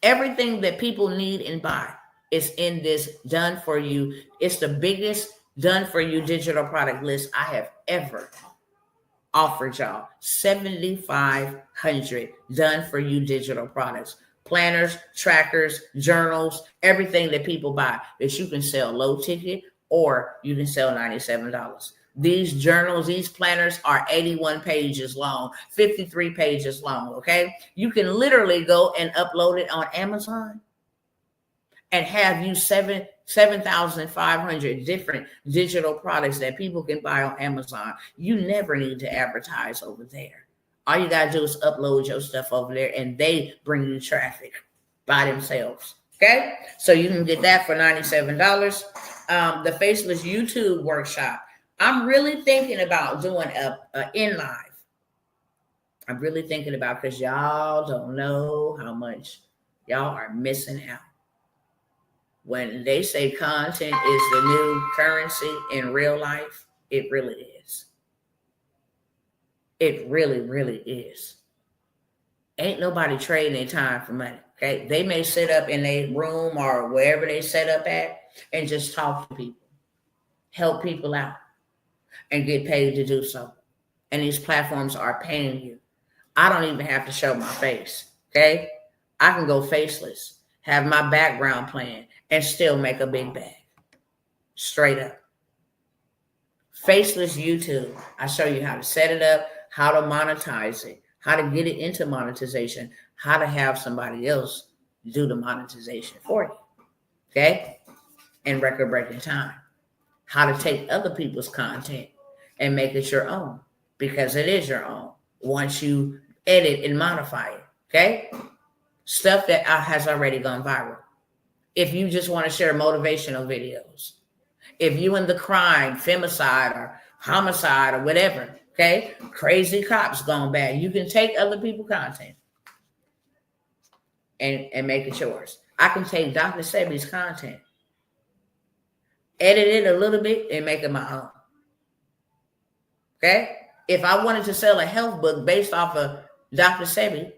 Everything that people need and buy is in this done for you. It's the biggest done for you digital product list I have ever offered y'all. 7,500 done for you digital products. Planners, trackers, journals, everything that people buy that you can sell low ticket or you can sell $97. These journals, these planners are 81 pages long, 53 pages long, okay? You can literally go and upload it on Amazon and have you 7,500 different digital products that people can buy on Amazon. You never need to advertise over there. All you got to do is upload your stuff over there and they bring you traffic by themselves, okay? So you can get that for $97. The Faceless YouTube workshop. I'm really thinking about doing a in live. I'm really thinking about, because y'all don't know how much y'all are missing out. When they say content is the new currency in real life, it really is. It really, really is. Ain't nobody trading their time for money, okay? They may sit up in a room or wherever they set up at and just talk to people, help people out, and get paid to do so. And these platforms are paying you. I don't even have to show my face, okay? I can go faceless, have my background playing, and still make a big bag. Straight up. Faceless YouTube. I show you how to set it up, how to monetize it, how to get it into monetization, how to have somebody else do the monetization for you, okay? In record-breaking time. How to take other people's content and make it your own, because it is your own once you edit and modify it, okay? Stuff that has already gone viral. If you just want to share motivational videos, if you in the crime, femicide or homicide or whatever, okay? Crazy cops gone bad. You can take other people's content and make it yours. I can take Dr. Sebi's content, edit it a little bit, and make it my own. Okay? If I wanted to sell a health book based off of Dr. Sebi,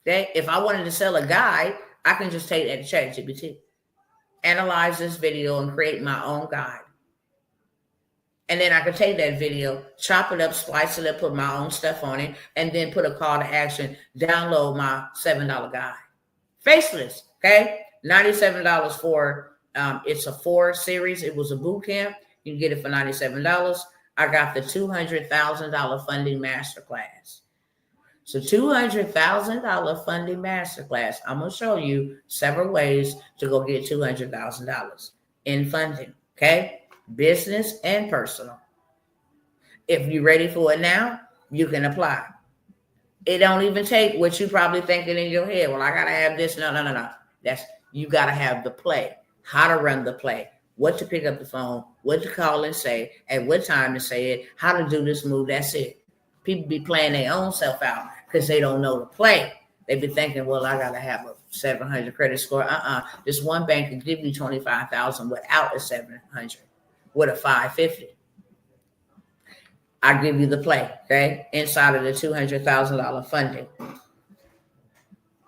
okay? If I wanted to sell a guide, I can just take that to ChatGPT, analyze this video, and create my own guide. And then I could take that video, chop it up, splice it up, put my own stuff on it, and then put a call to action, download my $7 guide. Faceless, okay? $97 for, it's a 4 series. It was a boot camp. You can get it for $97. I got the $200,000 funding masterclass. So $200,000 funding masterclass. I'm going to show you several ways to go get $200,000 in funding, okay? Business and personal. If you're ready for it now, you can apply. It don't even take what you probably thinking in your head. Well, I got to have this. No. You got to have the play, how to run the play, what to pick up the phone, what to call and say, at what time to say it, how to do this move. That's it. People be playing their own self out because they don't know to play. They be thinking, well, I gotta have a 700 credit score. This one bank can give you 25,000 without a 700, with a 550. I give you the play, okay? Inside of the $200,000 funding.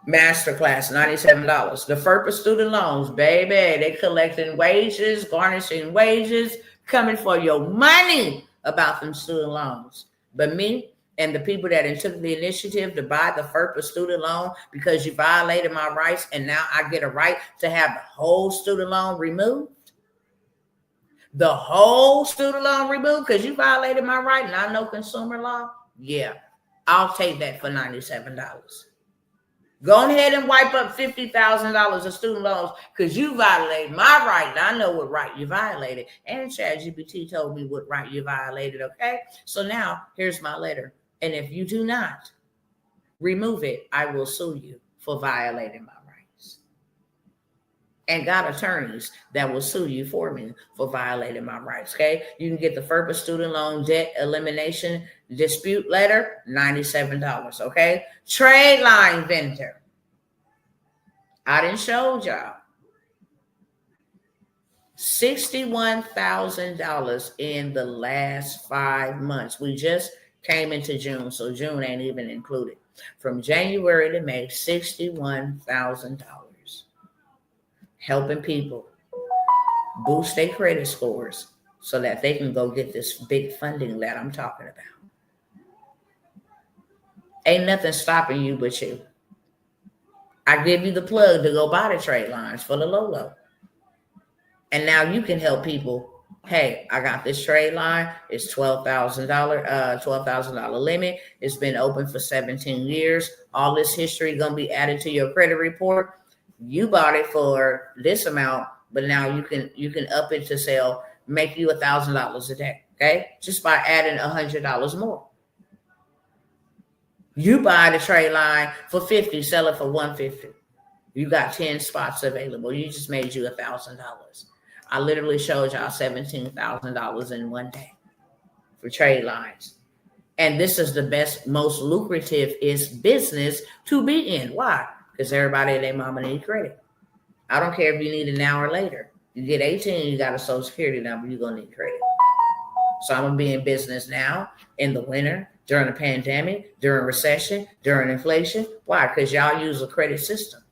Masterclass, $97. The FERPA student loans, baby, they collecting wages, garnishing wages, coming for your money about them student loans. But me and the people that took the initiative to buy the FERPA student loan because you violated my rights, and now I get a right to have the whole student loan removed. The whole student loan removed because you violated my right and I know consumer law. Yeah, I'll take that for $97. Go ahead and wipe up $50,000 of student loans because you violated my right. And I know what right you violated. And ChatGPT told me what right you violated, okay? So now, here's my letter. And if you do not remove it, I will sue you for violating my rights. And got attorneys that will sue you for me for violating my rights, okay? You can get the FERPA student loan debt elimination dispute letter, $97, okay? Trade line vendor. I didn't show y'all. $61,000 in the last 5 months. We just came into June, so June ain't even included. From January to May, $61,000. Helping people boost their credit scores so that they can go get this big funding that I'm talking about. Ain't nothing stopping you but you. I give you the plug to go buy the trade lines for the low. And now you can help people. Hey, I got this trade line. It's $12,000 limit. It's been open for 17 years. All this history going to be added to your credit report. You bought it for this amount, but now you can up it to sell, make you $1,000 a day. Okay, just by adding $100 more. You buy the trade line for $50, sell it for $150. You got 10 spots available. You just made you $1,000. I literally showed y'all $17,000 in one day for trade lines. And this is the best, most lucrative business to be in. Why? Because everybody and their mama need credit. I don't care if you need an hour later. You get 18, you got a social security number, you're going to need credit. So I'm going to be in business now, in the winter, during the pandemic, during recession, during inflation. Why? Because y'all use a credit system.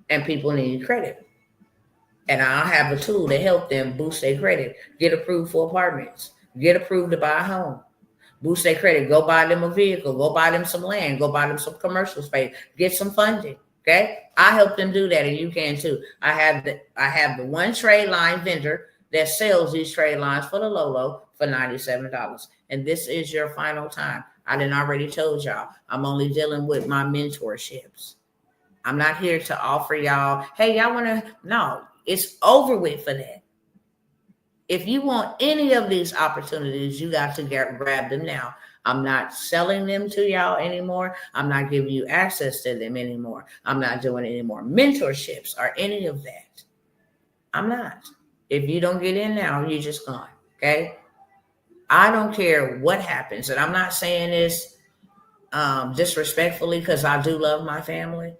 And people need credit. And I'll have a tool to help them boost their credit, get approved for apartments, get approved to buy a home, boost their credit, go buy them a vehicle, go buy them some land, go buy them some commercial space, get some funding. Okay, I help them do that, and you can too. I have the one trade line vendor that sells these trade lines for the low for $97. And this is your final time. I done already told y'all, I'm only dealing with my mentorships. I'm not here to offer y'all, hey, y'all want to, no, it's over with for that. If you want any of these opportunities, you got to grab them now. I'm not selling them to y'all anymore. I'm not giving you access to them anymore. I'm not doing any more mentorships or any of that. I'm not. If you don't get in now, you're just gone, okay? I don't care what happens. And I'm not saying this disrespectfully because I do love my family.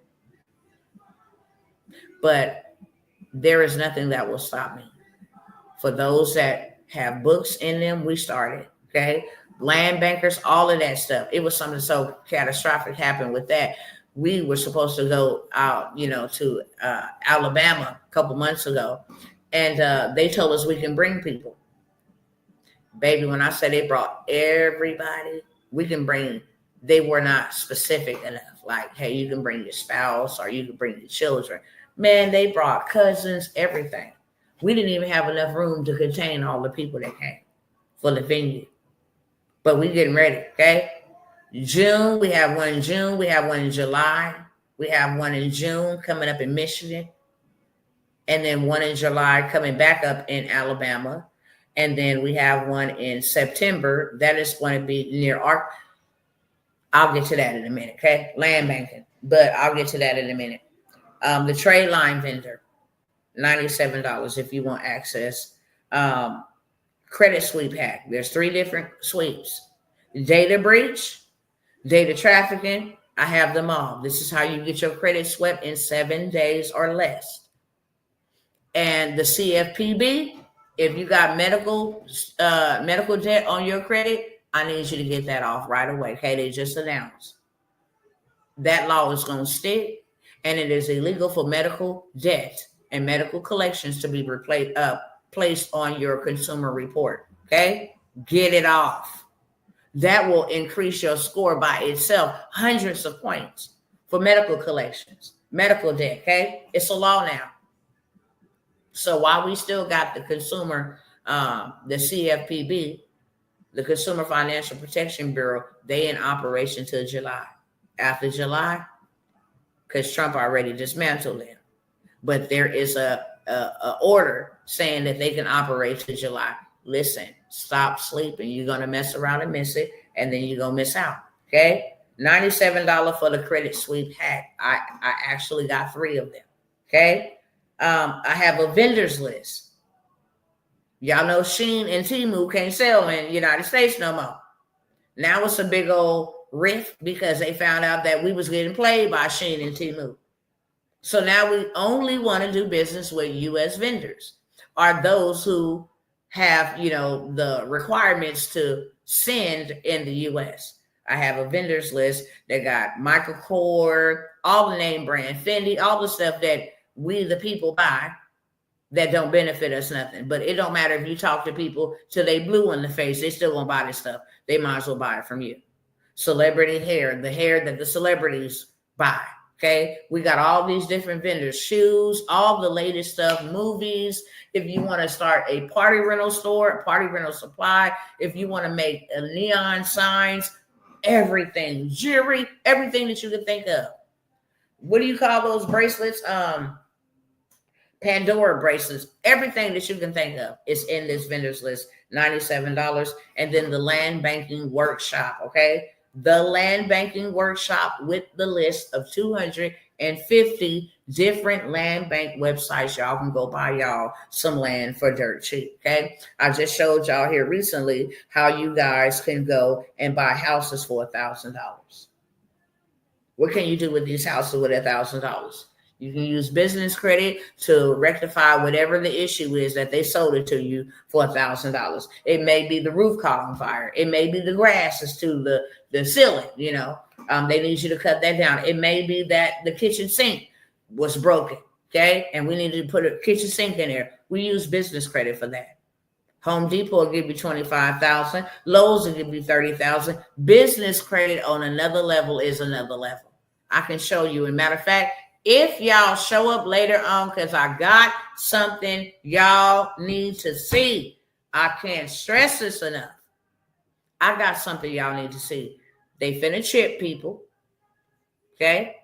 But there is nothing that will stop me. For those that have books in them, we started, okay? Land bankers, all of that stuff. It was something so catastrophic happened with that. We were supposed to go out, to Alabama a couple months ago. And they told us we can bring people. Baby, when I say they brought everybody, we can bring, they were not specific enough. Like, hey, you can bring your spouse or you can bring your children. Man, they brought cousins, everything. We didn't even have enough room to contain all the people that came for the venue. But we getting ready, okay? June, we have one in June. We have one in July. We have one in June coming up in Michigan. And then one in July coming back up in Alabama. And then we have one in September. That is going to be near I'll get to that in a minute, okay? Land banking. But I'll get to that in a minute. The trade line vendor. $97 if you want access. Credit sweep hack. There's 3 different sweeps. Data breach, data trafficking. I have them all. This is how you get your credit swept in 7 days or less. And the CFPB, if you got medical debt on your credit, I need you to get that off right away. Okay, they just announced that law is going to stick, and it is illegal for medical debt and medical collections to be placed on your consumer report. Okay, get it off. That will increase your score by itself, hundreds of points for medical collections, medical debt. Okay, it's a law now. So while we still got the consumer, the CFPB, the Consumer Financial Protection Bureau, they in operation till July. After July, because Trump already dismantled them, but there is a order saying that they can operate till July. Listen, stop sleeping. You're gonna mess around and miss it, and then you're gonna miss out. Okay, $97 for the credit sweep hack. I actually got 3 of them. Okay. I have a vendors list. Y'all know Shein and Temu can't sell in the United States no more. Now it's a big old rift because they found out that we was getting played by Shein and Temu. So now we only want to do business with U.S. vendors, or those who have, the requirements to send in the U.S. I have a vendors list that got Michael Kors, all the name brand, Fendi, all the stuff that we the people buy that don't benefit us nothing. But it don't matter if you talk to people till they blue in the face, they still gonna buy this stuff. They might as well buy it from you. Celebrity hair, the hair that the celebrities buy. Okay, we got all these different vendors, shoes, all the latest stuff, movies. If you want to start a party rental store, party rental supply, if you want to make neon signs, everything, jewelry, everything that you can think of. What do you call those bracelets? Pandora bracelets, everything that you can think of is in this vendors list, $97. And then the land banking workshop, okay? The land banking workshop with the list of 250 different land bank websites. Y'all can go buy y'all some land for dirt cheap, okay? I just showed y'all here recently how you guys can go and buy houses for $1,000. What can you do with these houses with $1,000? You can use business credit to rectify whatever the issue is that they sold it to you for $1,000. It may be the roof caught on fire. It may be the grass is to the ceiling, they need you to cut that down. It may be that the kitchen sink was broken, okay? And we needed to put a kitchen sink in there. We use business credit for that. Home Depot will give you $25,000. Lowe's will give you $30,000. Business credit on another level is another level. I can show you. As a matter of fact, if y'all show up later on, because I got something y'all need to see. I can't stress this enough. I got something y'all need to see. They finna chip people. Okay?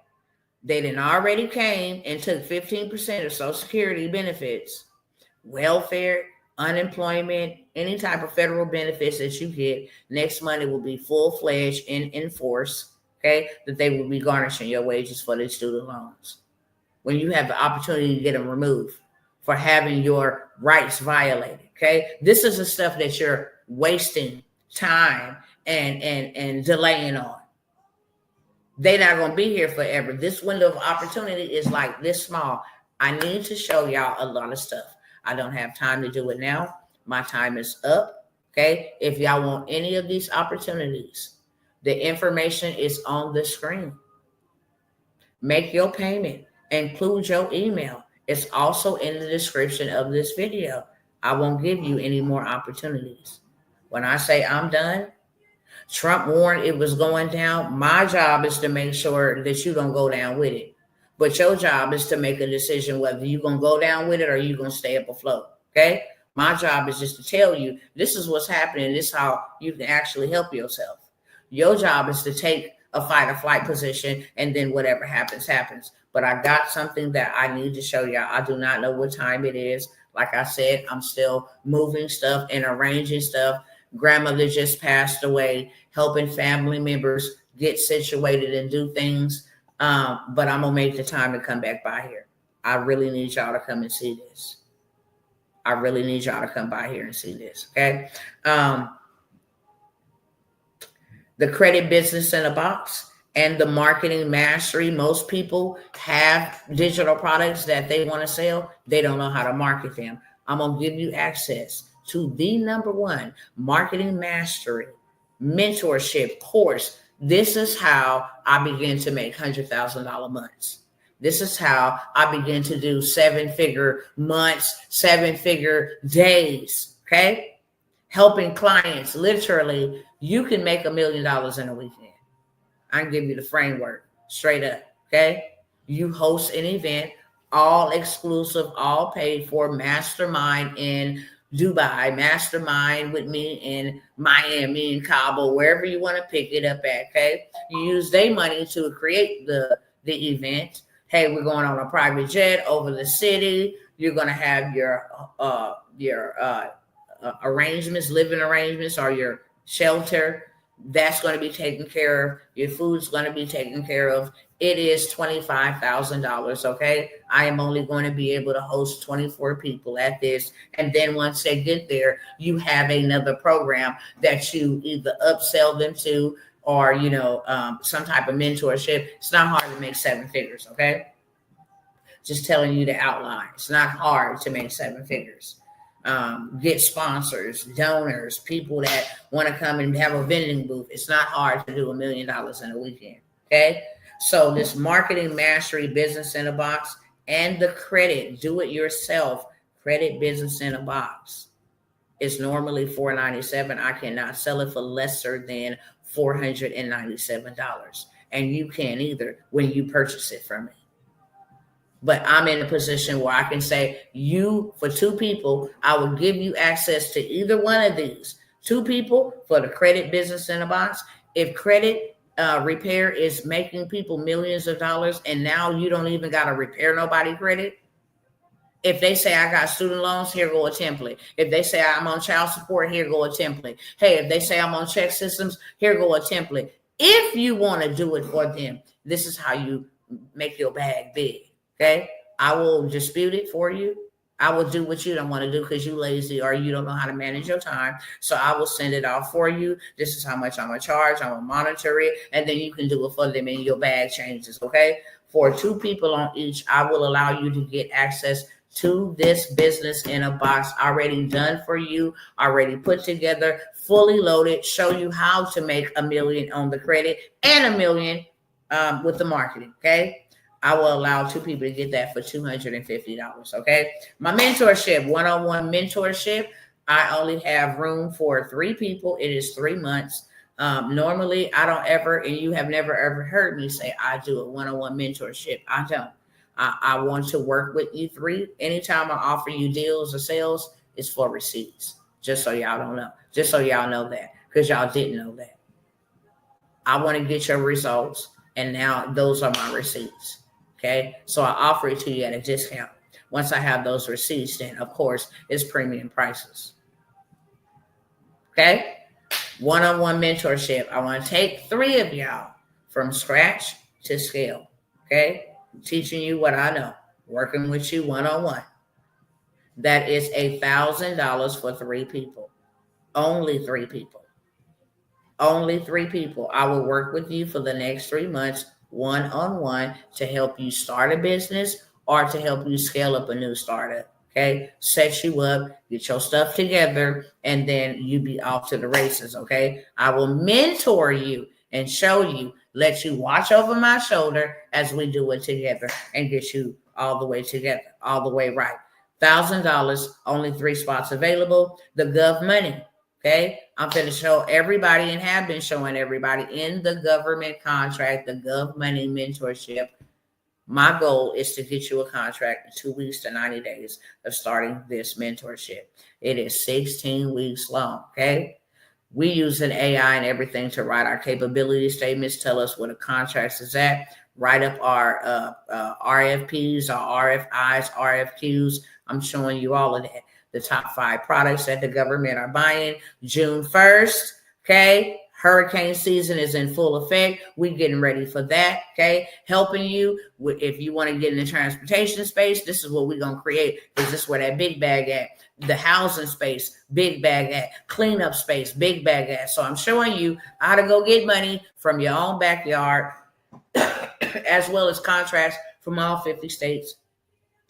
They done already came and took 15% of Social Security benefits, welfare, unemployment, any type of federal benefits that you get. Next month it will be full-fledged and in force. Okay, that they will be garnishing your wages for the student loans when you have the opportunity to get them removed for having your rights violated. Okay, this is the stuff that you're wasting time and delaying on. They're not going to be here forever. This window of opportunity is like this small. I need to show y'all a lot of stuff. I don't have time to do it now. My time is up. Okay, if y'all want any of these opportunities, the information is on the screen. Make your payment. Include your email. It's also in the description of this video. I won't give you any more opportunities. When I say I'm done, Trump warned it was going down. My job is to make sure that you don't go down with it. But your job is to make a decision whether you're going to go down with it or you're going to stay up afloat. Okay? My job is just to tell you this is what's happening. This is how you can actually help yourself. Your job is to take a fight or flight position, and then whatever happens, happens. But I got something that I need to show y'all. I do not know what time it is. Like I said, I'm still moving stuff and arranging stuff. Grandmother just passed away, helping family members get situated and do things. But I'm going to make the time to come back by here. I really need y'all to come and see this. I really need y'all to come by here and see this. Okay. The credit business in a box and the marketing mastery. Most people have digital products that they want to sell. They don't know how to market them. I'm going to give you access to the #1 marketing mastery mentorship course. This is how I begin to make $100,000 months. This is how I begin to do 7-figure months, 7-figure days. Okay. Helping clients. Literally, you can make $1 million in a weekend. I can give you the framework straight up. Okay. You host an event, all exclusive, all paid for, mastermind in Dubai, mastermind with me in Miami, in Cabo, wherever you want to pick it up at. Okay. You use their money to create the event. Hey, we're going on a private jet over the city. You're going to have your arrangements, living arrangements, or your shelter. That's going to be taken care of. Your food's going to be taken care of. It is $25,000. Okay. I am only going to be able to host 24 people at this. And then once they get there, you have another program that you either upsell them to, or, some type of mentorship. It's not hard to make 7 figures. Okay. Just telling you the outline. It's not hard to make 7 figures. Get sponsors, donors, people that want to come and have a vending booth. It's not hard to do $1 million in a weekend. Okay. So this marketing mastery business in a box and the credit, do it yourself credit business in a box is normally $497. I cannot sell it for lesser than $497. And you can't either when you purchase it from me. But I'm in a position where I can say, for 2 people, I will give you access to either one of these. 2 people for the credit business in a box. If credit repair is making people millions of dollars, and now you don't even got to repair nobody credit. If they say I got student loans, here go a template. If they say I'm on child support, here go a template. Hey, if they say I'm on check systems, here go a template. If you want to do it for them, this is how you make your bag big. Okay, I will dispute it for you. I will do what you don't want to do because you lazy or you don't know how to manage your time. So I will send it off for you. This is how much I'm going to charge. I'm going to monitor it. And then you can do it for them and your bag changes. Okay. For 2 people on each, I will allow you to get access to this business in a box already done for you, already put together, fully loaded, show you how to make $1 million on the credit and $1 million with the marketing. Okay. I will allow 2 people to get that for $250. Okay. My mentorship, one-on-one mentorship. I only have room for 3 people. It is 3 months. Normally I don't ever, and you have never ever heard me say I do a one-on-one mentorship. I don't. I want to work with you 3. Anytime I offer you deals or sales, it's for receipts. Just so y'all don't know. Just so y'all know that, because y'all didn't know that. I want to get your results, and now those are my receipts. Okay, so I offer it to you at a discount. Once I have those receipts, then of course it's premium prices. Okay, one-on-one mentorship. I want to take 3 of y'all from scratch to scale. Okay, I'm teaching you what I know, working with you one-on-one. That is $1,000 for 3 people. Only 3 people. Only 3 people. I will work with you for the next 3 months. One-on-one to help you start a business or to help you scale up a new startup. Okay, set you up, get your stuff together, and then you be off to the races. Okay, I will mentor you and show you, let you watch over my shoulder as we do it together and get you all the way together, all the way right. $1,000, only 3 spots available. The Gov Money. Okay, I'm going to show everybody and have been showing everybody in the government contract, the Gov Money mentorship. My goal is to get you a contract in 2 weeks to 90 days of starting this mentorship. It is 16 weeks long. Okay, we use an AI and everything to write our capability statements, tell us where the contracts is at, write up our RFPs, our RFIs, RFQs. I'm showing you all of that. The top 5 products that the government are buying June 1st. Okay. Hurricane season is in full effect. We're getting ready for that, okay? Helping you with, if you want to get in the transportation space, this is what we're going to create. Is this where that big bag at? The housing space, big bag at. Cleanup space, big bag at. So I'm showing you how to go get money from your own backyard, as well as contracts from all 50 states.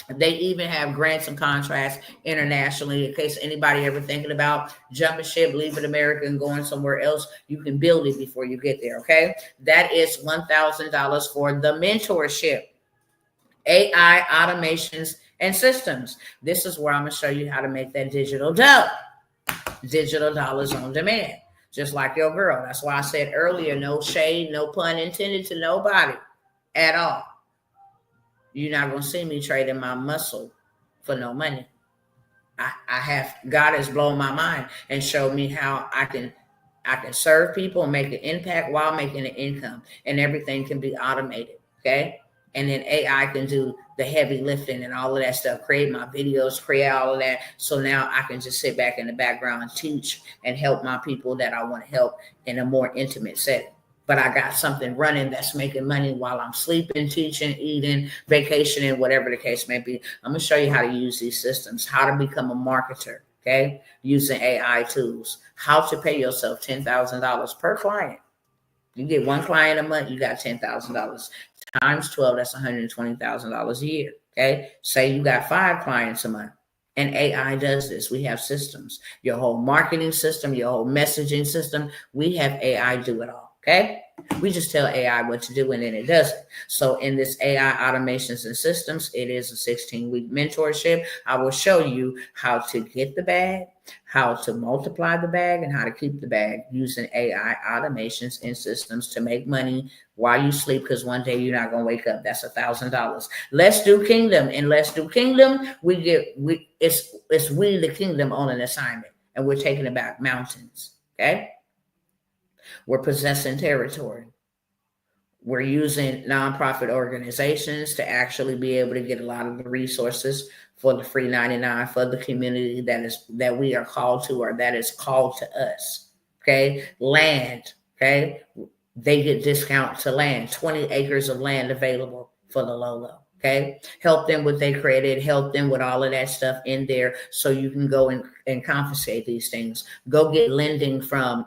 They even have grants and contracts internationally. In case anybody ever thinking about jumping ship, leaving America and going somewhere else, you can build it before you get there, okay? That is $1,000 for the mentorship. AI, automations, and systems. This is where I'm going to show you how to make that digital dough. Digital dollars on demand. Just like your girl. That's why I said earlier, no shade, no pun intended to nobody at all. You're not going to see me trading my muscle for no money. God has blown my mind and showed me how I can serve people and make an impact while making an income, and everything can be automated. Okay. And then AI can do the heavy lifting and all of that stuff, create my videos, create all of that. So now I can just sit back in the background and teach and help my people that I want to help in a more intimate setting. But I got something running that's making money while I'm sleeping, teaching, eating, vacationing, whatever the case may be. I'm going to show you how to use these systems, how to become a marketer, okay, using AI tools, how to pay yourself $10,000 per client. You get one client a month, you got $10,000. Times 12, that's $120,000 a year, okay? Say you got 5 clients a month. And AI does this. We have systems. Your whole marketing system, your whole messaging system, we have AI do it all. Okay. We just tell AI what to do and then it does it. So in this AI automations and systems, it is a 16-week mentorship. I will show you how to get the bag, how to multiply the bag, and how to keep the bag using AI automations and systems to make money while you sleep, because one day you're not going to wake up. That's $1,000. Let's do kingdom. And let's do kingdom. It's we the kingdom on an assignment, and we're taking it back mountains. Okay. We're possessing territory. We're using nonprofit organizations to actually be able to get a lot of the resources for the free 99 for the community that we are called to, or that is called to us. Okay. Land. Okay. They get discount to land, 20 acres of land available for the low. Okay. Help them with their credit, help them with all of that stuff in there so you can go and confiscate these things. Go get lending from,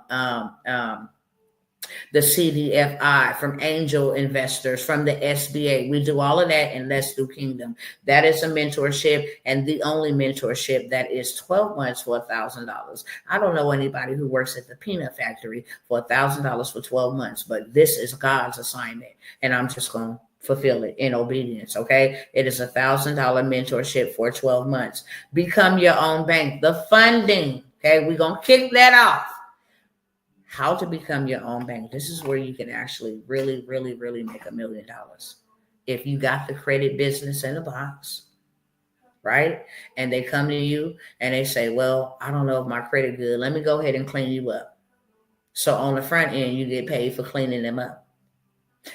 the CDFI, from angel investors, from the SBA. We do all of that in Let's Do Kingdom. That is a mentorship, and the only mentorship that is 12 months for $1,000. I don't know anybody who works at the peanut factory for $1,000 for 12 months, but this is God's assignment, and I'm just going to fulfill it in obedience. Okay. It is $1,000 mentorship for 12 months. Become your own bank. The funding. Okay. We're going to kick that off. How to become your own bank. This is where you can actually really, really, really make $1 million. If you got the credit business in a box, right? And they come to you and they say, well, I don't know if my credit good. Let me go ahead and clean you up. So on the front end, you get paid for cleaning them up.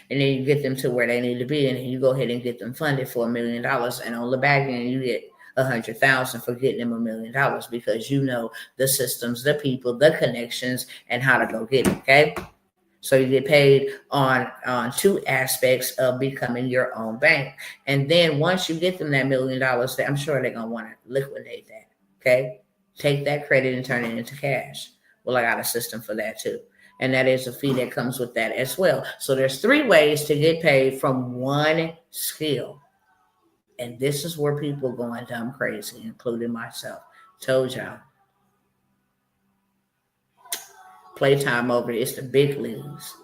And then you get them to where they need to be. And then you go ahead and get them funded for $1 million. And on the back end, you get $100,000 for getting them $1 million, because you know the systems, the people, the connections, and how to go get it. Okay. So you get paid on 2 aspects of becoming your own bank. And then once you get them that $1 million, I'm sure they're going to want to liquidate that. Okay. Take that credit and turn it into cash. Well, I got a system for that too. And that is a fee that comes with that as well. So there's 3 ways to get paid from one skill. And this is where people are going dumb crazy, including myself. Told y'all. Playtime over. It's the big leagues.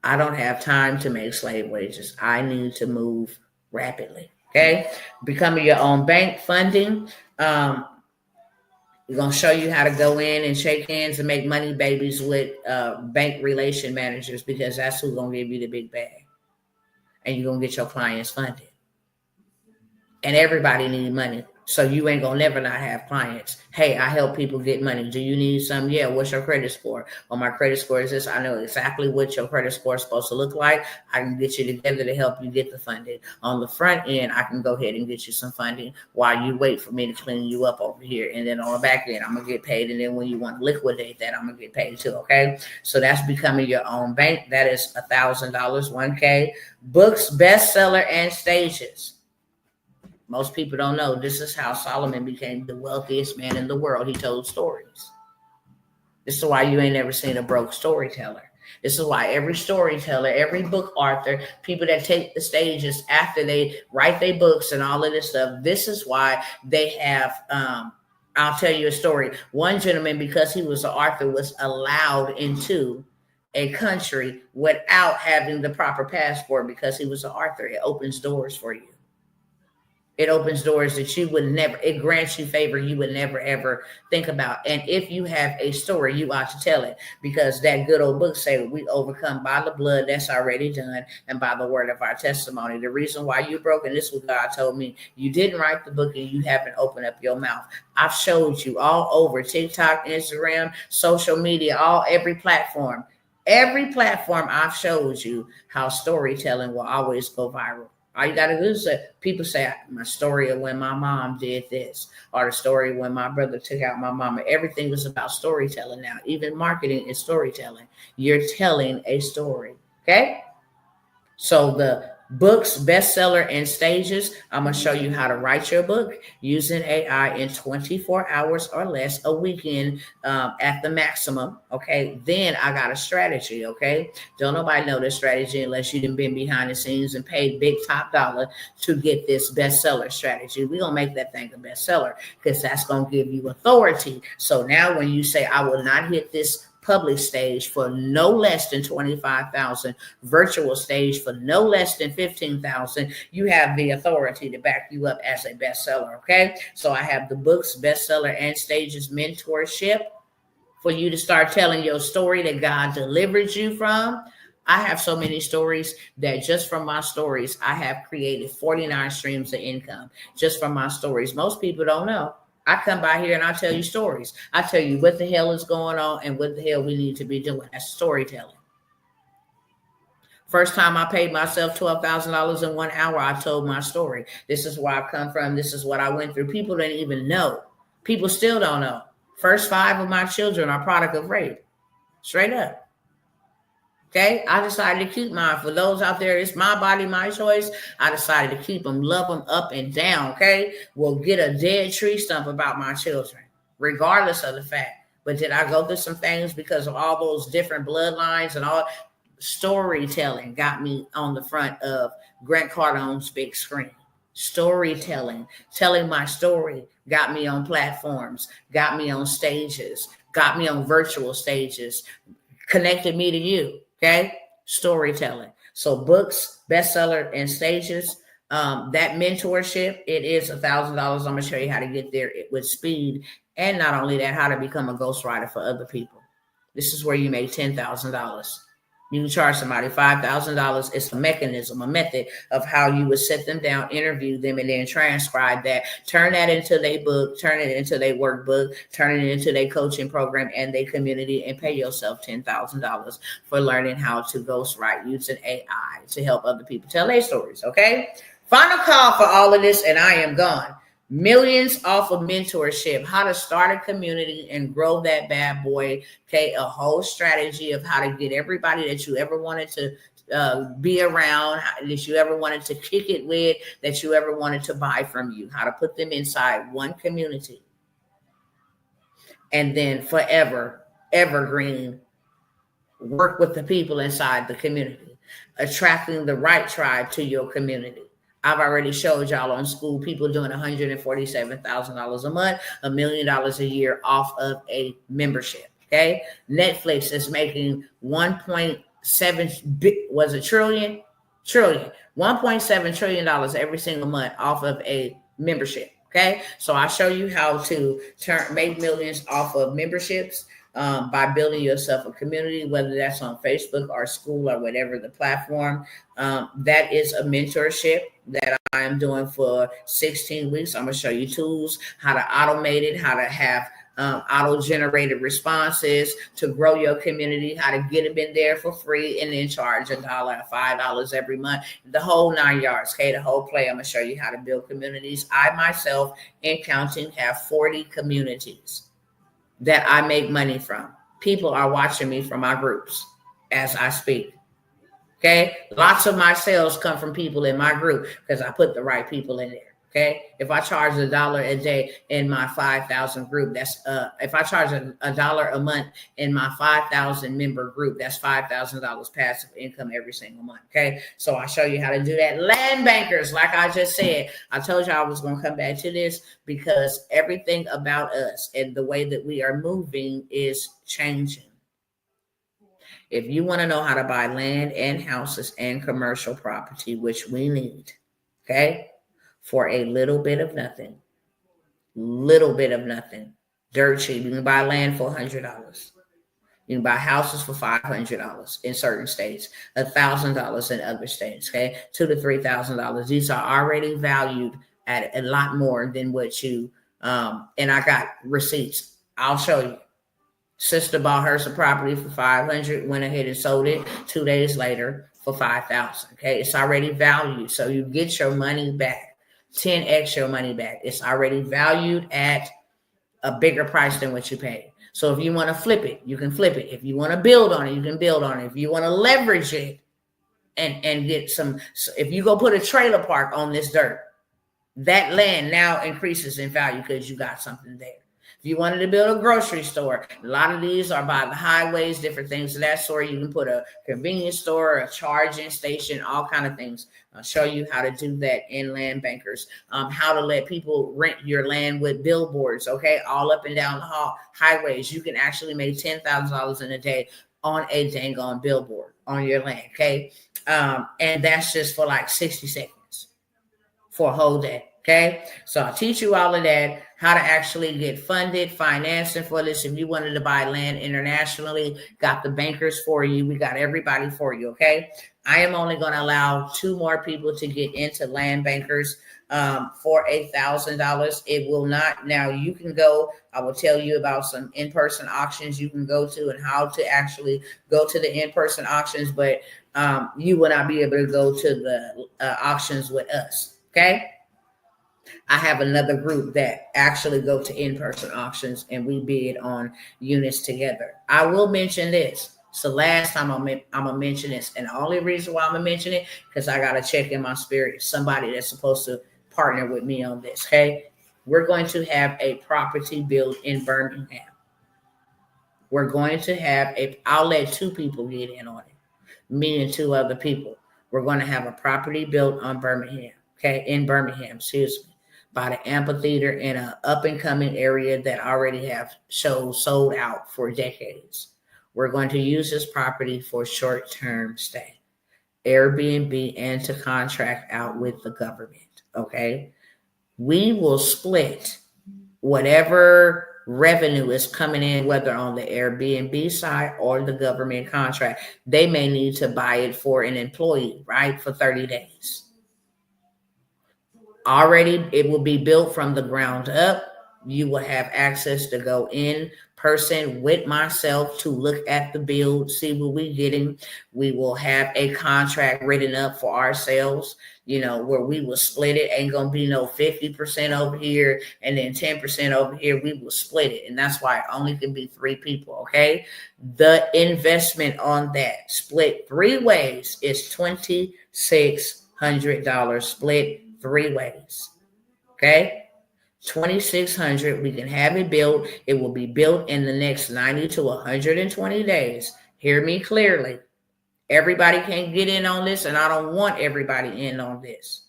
I don't have time to make slave wages. I need to move rapidly. Okay. Becoming your own bank funding. We're going to show you how to go in and shake hands and make money babies with bank relation managers, because that's who's going to give you the big bag. And you're going to get your clients funded. And everybody needs money. So you ain't gonna never not have clients. Hey, I help people get money. Do you need some? Yeah. What's your credit score? Well, my credit score is this. I know exactly what your credit score is supposed to look like. I can get you together to help you get the funding. On the front end, I can go ahead and get you some funding while you wait for me to clean you up over here. And then on the back end, I'm gonna get paid. And then when you want to liquidate that, I'm gonna get paid too. Okay. So that's becoming your own bank. That is $1,000, 1K. Books, bestseller, and stages. Most people don't know this is how Solomon became the wealthiest man in the world. He told stories. This is why you ain't never seen a broke storyteller. This is why every storyteller, every book author, people that take the stages after they write their books and all of this stuff, this is why they have, I'll tell you a story. One gentleman, because he was an author, was allowed into a country without having the proper passport because he was an author. It opens doors for you. It opens doors that you would never, it grants you favor you would never, ever think about. And if you have a story, you ought to tell it, because that good old book say we overcome by the blood that's already done and by the word of our testimony. The reason why you broke, and this was God told me, you didn't write the book and you haven't opened up your mouth. I've showed you all over TikTok, Instagram, social media, every platform. Every platform I've showed you how storytelling will always go viral. All you got to do is people say, my story of when my mom did this, or the story when my brother took out my mama. Everything is about storytelling now. Even marketing is storytelling. You're telling a story. Okay. So the books, bestseller, and stages, I'm going to show you how to write your book using AI in 24 hours or less, a weekend at the maximum. Okay. Then I got a strategy. Okay. Don't nobody know this strategy unless you've been behind the scenes and paid big top dollar to get this bestseller strategy. We're going to make that thing a bestseller because that's going to give you authority. So now when you say, I will not hit this public stage for no less than 25,000, virtual stage for no less than 15,000, you have the authority to back you up as a bestseller. Okay. So I have the books, bestseller, and stages mentorship for you to start telling your story that God delivered you from. I have so many stories that just from my stories, I have created 49 streams of income just from my stories. Most people don't know. I come by here and I tell you stories. I tell you what the hell is going on and what the hell we need to be doing. That's storytelling. First time I paid myself $12,000 in 1 hour, I told my story. This is where I come from. This is what I went through. People didn't even know. People still don't know. First 5 of my children are product of rape. Straight up. Okay, I decided to keep mine. For those out there, it's my body, my choice. I decided to keep them, love them up and down. Okay, will get a dead tree stump about my children, regardless of the fact. But did I go through some things because of all those different bloodlines and all? Storytelling got me on the front of Grant Cardone's big screen. Storytelling, telling my story got me on platforms, got me on stages, got me on virtual stages, connected me to you. Okay, storytelling. So books, bestseller, and stages. That mentorship, it is $1,000. I'm gonna show you how to get there with speed, and not only that, how to become a ghostwriter for other people. This is where you make $10,000. You can charge somebody $5,000. It's a mechanism, a method of how you would set them down, interview them, and then transcribe that, turn that into their book, turn it into their workbook, turn it into their coaching program and their community, and pay yourself $10,000 for learning how to ghostwrite using AI to help other people tell their stories. Okay. Final call for all of this, and I am gone. Millions off of mentorship, how to start a community and grow that bad boy. Okay, a whole strategy of how to get everybody that you ever wanted to be around, that you ever wanted to kick it with, that you ever wanted to buy from you, how to put them inside one community. And then forever, evergreen, work with the people inside the community, attracting the right tribe to your community. I've already showed y'all on school people doing $147,000 a month, $1 million a year off of a membership. Okay. Netflix is making 1.7 trillion, $1.7 trillion every single month off of a membership. Okay. So I show you how to make millions off of memberships. By building yourself a community, whether that's on Facebook or school or whatever the platform. That is a mentorship that I am doing for 16 weeks. I'm going to show you tools, how to automate it, how to have auto-generated responses to grow your community, how to get them in there for free, and then charge $1, $5 every month, the whole 9 yards, okay, the whole play. I'm going to show you how to build communities. I myself, in counting, have 40 communities that I make money from. People are watching me from my groups as I speak. Okay. Lots of my sales come from people in my group because I put the right people in there. Okay. If I charge $1 a day in my 5,000 group, that's if I charge $1 a month in my 5,000 member group, that's $5,000 passive income every single month. Okay. So I'll show you how to do that. Land bankers, like I just said, I told you I was going to come back to this because everything about us and the way that we are moving is changing. If you want to know how to buy land and houses and commercial property, which we need, okay, for a little bit of nothing, dirt cheap. You can buy land for $100. You can buy houses for $500 in certain states, $1,000 in other states, okay, $2,000 to $3,000. These are already valued at a lot more than what you, and I got receipts. I'll show you. Sister bought her some property for $500, went ahead and sold it 2 days later for $5,000. Okay, it's already valued, so you get your money back, 10x your money back. It's already valued at a bigger price than what you paid. So if you want to flip it, you can flip it. If you want to build on it, you can build on it. If you want to leverage it and get some, if you go put a trailer park on this dirt, that land now increases in value because you got something there. If you wanted to build a grocery store, a lot of these are by the highways, different things of that sort. You can put a convenience store, a charging station, all kind of things. I'll show you how to do that in Land Bankers, how to let people rent your land with billboards, okay, all up and down the highways. You can actually make $10,000 in a day on a dang on billboard on your land, okay? And that's just for like 60 seconds for a whole day. Okay, so I'll teach you all of that, how to actually get funded, financing for this. If you wanted to buy land internationally, got the bankers for you. We got everybody for you, okay? I am only going to allow 2 more people to get into Land Bankers for $1,000. It will not. Now, you can go. I will tell you about some in-person auctions you can go to and how to actually go to the in-person auctions, but you will not be able to go to the auctions with us, okay? I have another group that actually go to in-person auctions and we bid on units together. I will mention this. So last time I'm going to mention this. And the only reason why I'm going to mention it, because I got to check in my spirit, somebody that's supposed to partner with me on this, okay? We're going to have a property built in Birmingham. We're going to have I'll let 2 people get in on it, me and 2 other people. We're going to have a property built on Birmingham, okay? In Birmingham, excuse me. By the amphitheater in an up-and-coming area that already have shows sold out for decades. We're going to use this property for short-term stay, Airbnb, and to contract out with the government, okay? We will split whatever revenue is coming in, whether on the Airbnb side or the government contract. They may need to buy it for an employee, right, for 30 days. Already, it will be built from the ground up. You will have access to go in person with myself to look at the build, see what we're getting. We will have a contract written up for ourselves, you know, where we will split it. Ain't going to be no 50% over here and then 10% over here. We will split it. And that's why it only can be 3 people, okay? The investment on that split 3 ways is $2,600 split 3 ways, okay? $2,600. We can have it built. It will be built in the next 90 to 120 days. Hear me clearly. Everybody can't get in on this, and I don't want everybody in on this.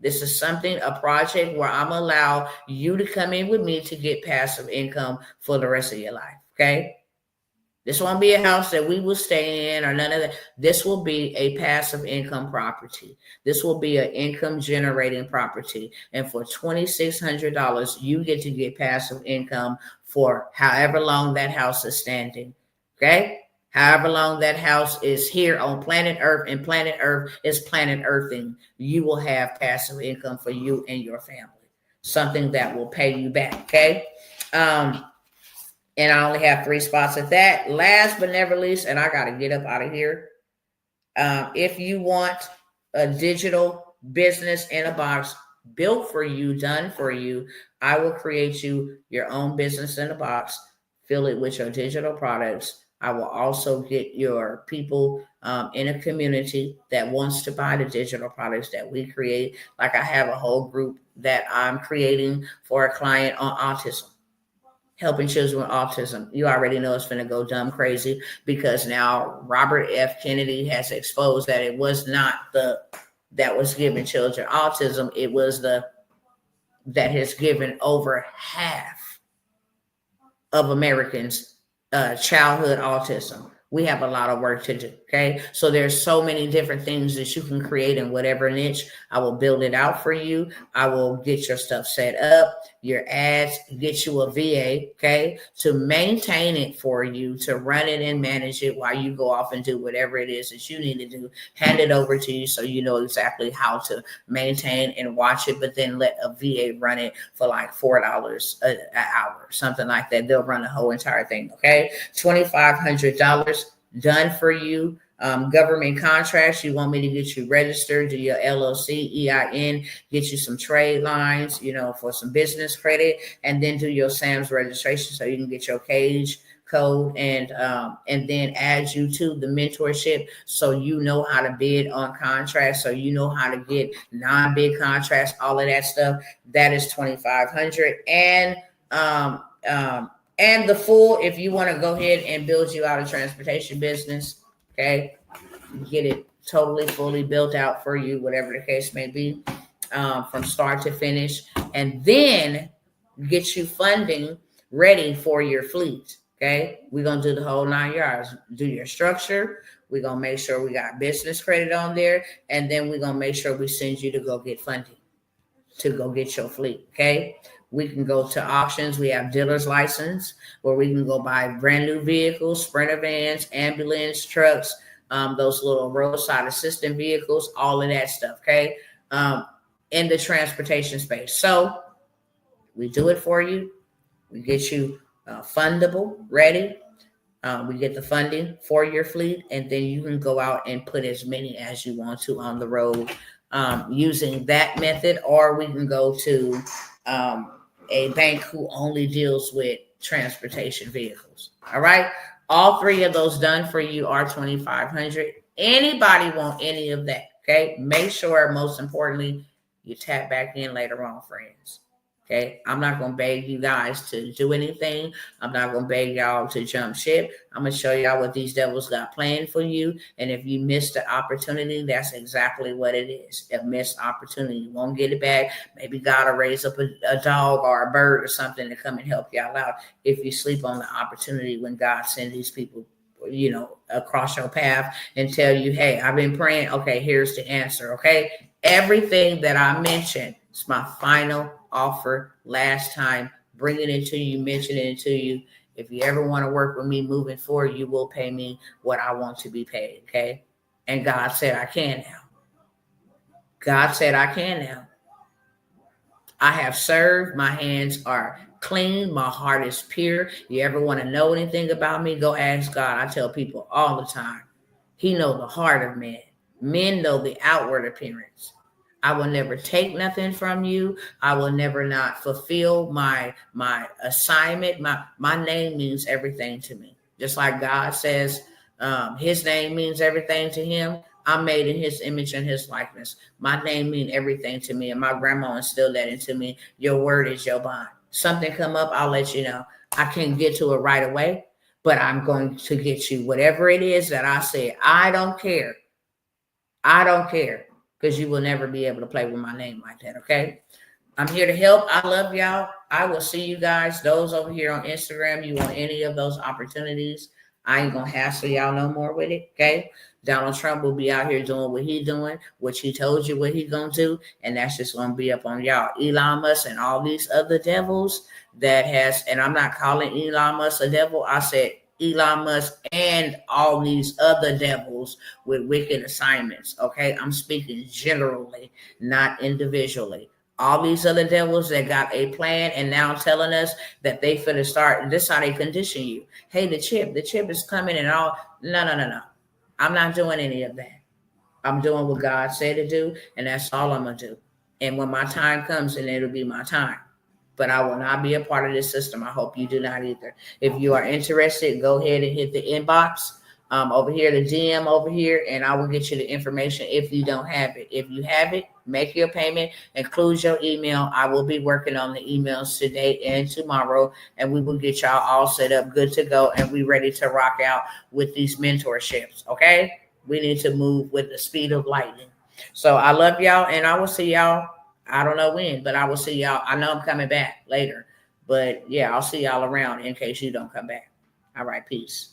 This is a project where I'm allow you to come in with me to get passive income for the rest of your life, okay? This won't be a house that we will stay in or none of that. This will be a passive income property. This will be an income generating property. And for $2,600, you get to get passive income for however long that house is standing. Okay? However long that house is here on planet Earth, and planet Earth is planet Earthing, you will have passive income for you and your family. Something that will pay you back, okay? And I only have 3 spots at that. Last but never least, and I got to get up out of here. If you want a digital business in a box built for you, done for you, I will create you your own business in a box, fill it with your digital products. I will also get your people in a community that wants to buy the digital products that we create. Like I have a whole group that I'm creating for a client on autism, helping children with autism. You already know it's going to go dumb crazy, because now Robert F. Kennedy has exposed that it was not that was giving children autism. It was that has given over half of Americans childhood autism. We have a lot of work to do, okay? So there's so many different things that you can create in whatever niche. I will build it out for you. I will get your stuff set up, your ads, get you a VA, okay, to maintain it for you, to run it and manage it while you go off and do whatever it is that you need to do. Hand it over to you so you know exactly how to maintain and watch it, but then let a VA run it for like $4 an hour, something like that. They'll run the whole entire thing, okay? $2,500 done for you. Government contracts, you want me to get you registered, do your LLC, EIN, get you some trade lines, for some business credit, and then do your SAMS registration so you can get your cage code, and then add you to the mentorship so you know how to bid on contracts, so you know how to get non-bid contracts, all of that stuff. That is $2,500. And the full, if you want to go ahead and build you out a transportation business, okay, get it totally, fully built out for you, whatever the case may be, from start to finish, and then get you funding ready for your fleet, okay? We're going to do the whole 9 yards. Do your structure. We're going to make sure we got business credit on there, and then we're going to make sure we send you to go get funding to go get your fleet, okay? We can go to auctions. We have dealer's license where we can go buy brand new vehicles, Sprinter vans, ambulance trucks, those little roadside assistant vehicles, all of that stuff, okay? In the transportation space. So we do it for you. We get you fundable, ready. We get the funding for your fleet, and then you can go out and put as many as you want to on the road using that method, or we can go to a bank who only deals with transportation vehicles. All right. All 3 of those done for you are $2,500. Anybody want any of that? Okay. Make sure, most importantly, you tap back in later on, friends. Okay, I'm not going to beg you guys to do anything. I'm not going to beg y'all to jump ship. I'm going to show y'all what these devils got planned for you. And if you missed the opportunity, that's exactly what it is. A missed opportunity. You won't get it back. Maybe God will raise up a dog or a bird or something to come and help y'all out if you sleep on the opportunity when God sends these people, across your path and tell you, hey, I've been praying. Okay, here's the answer. Okay, everything that I mentioned is my final offer last time, bringing it to you, mentioning it to you. If you ever want to work with me moving forward, you will pay me what I want to be paid, okay? And God said I can now. God said I can now. I have served. My hands are clean. My heart is pure. You ever want to know anything about me, go ask God. I tell people all the time, He knows the heart of men. Men know the outward appearance. I will never take nothing from you. I will never not fulfill my assignment. My name means everything to me. Just like God says His name means everything to Him. I'm made in His image and His likeness. My name means everything to me. And my grandma instilled that into me. Your word is your bond. Something come up, I'll let you know. I can't get to it right away, but I'm going to get you whatever it is that I said. I don't care. I don't care. Because you will never be able to play with my name like that, okay? I'm here to help. I love y'all. I will see you guys. Those over here on Instagram, you want any of those opportunities, I ain't going to hassle y'all no more with it, okay? Donald Trump will be out here doing what he's doing, which he told you what he's going to do, and that's just going to be up on y'all. Elon Musk and all these other devils that has, and I'm not calling Elon Musk a devil. I said Elon Musk and all these other devils with wicked assignments. Okay, I'm speaking generally, not individually. All these other devils that got a plan and now telling us that they finna start. This is how they condition you. Hey, the chip is coming and all. No. I'm not doing any of that. I'm doing what God said to do, and that's all I'm gonna do. And when my time comes, and it'll be my time. But I will not be a part of this system. I hope you do not either. If you are interested, go ahead and hit the inbox over here, the DM over here, and I will get you the information if you don't have it. If you have it, make your payment, include your email. I will be working on the emails today and tomorrow, and we will get y'all all set up, good to go, and we ready to rock out with these mentorships, okay? We need to move with the speed of lightning. So I love y'all, and I will see y'all. I don't know when, but I will see y'all. I know I'm coming back later, but yeah, I'll see y'all around in case you don't come back. All right, peace.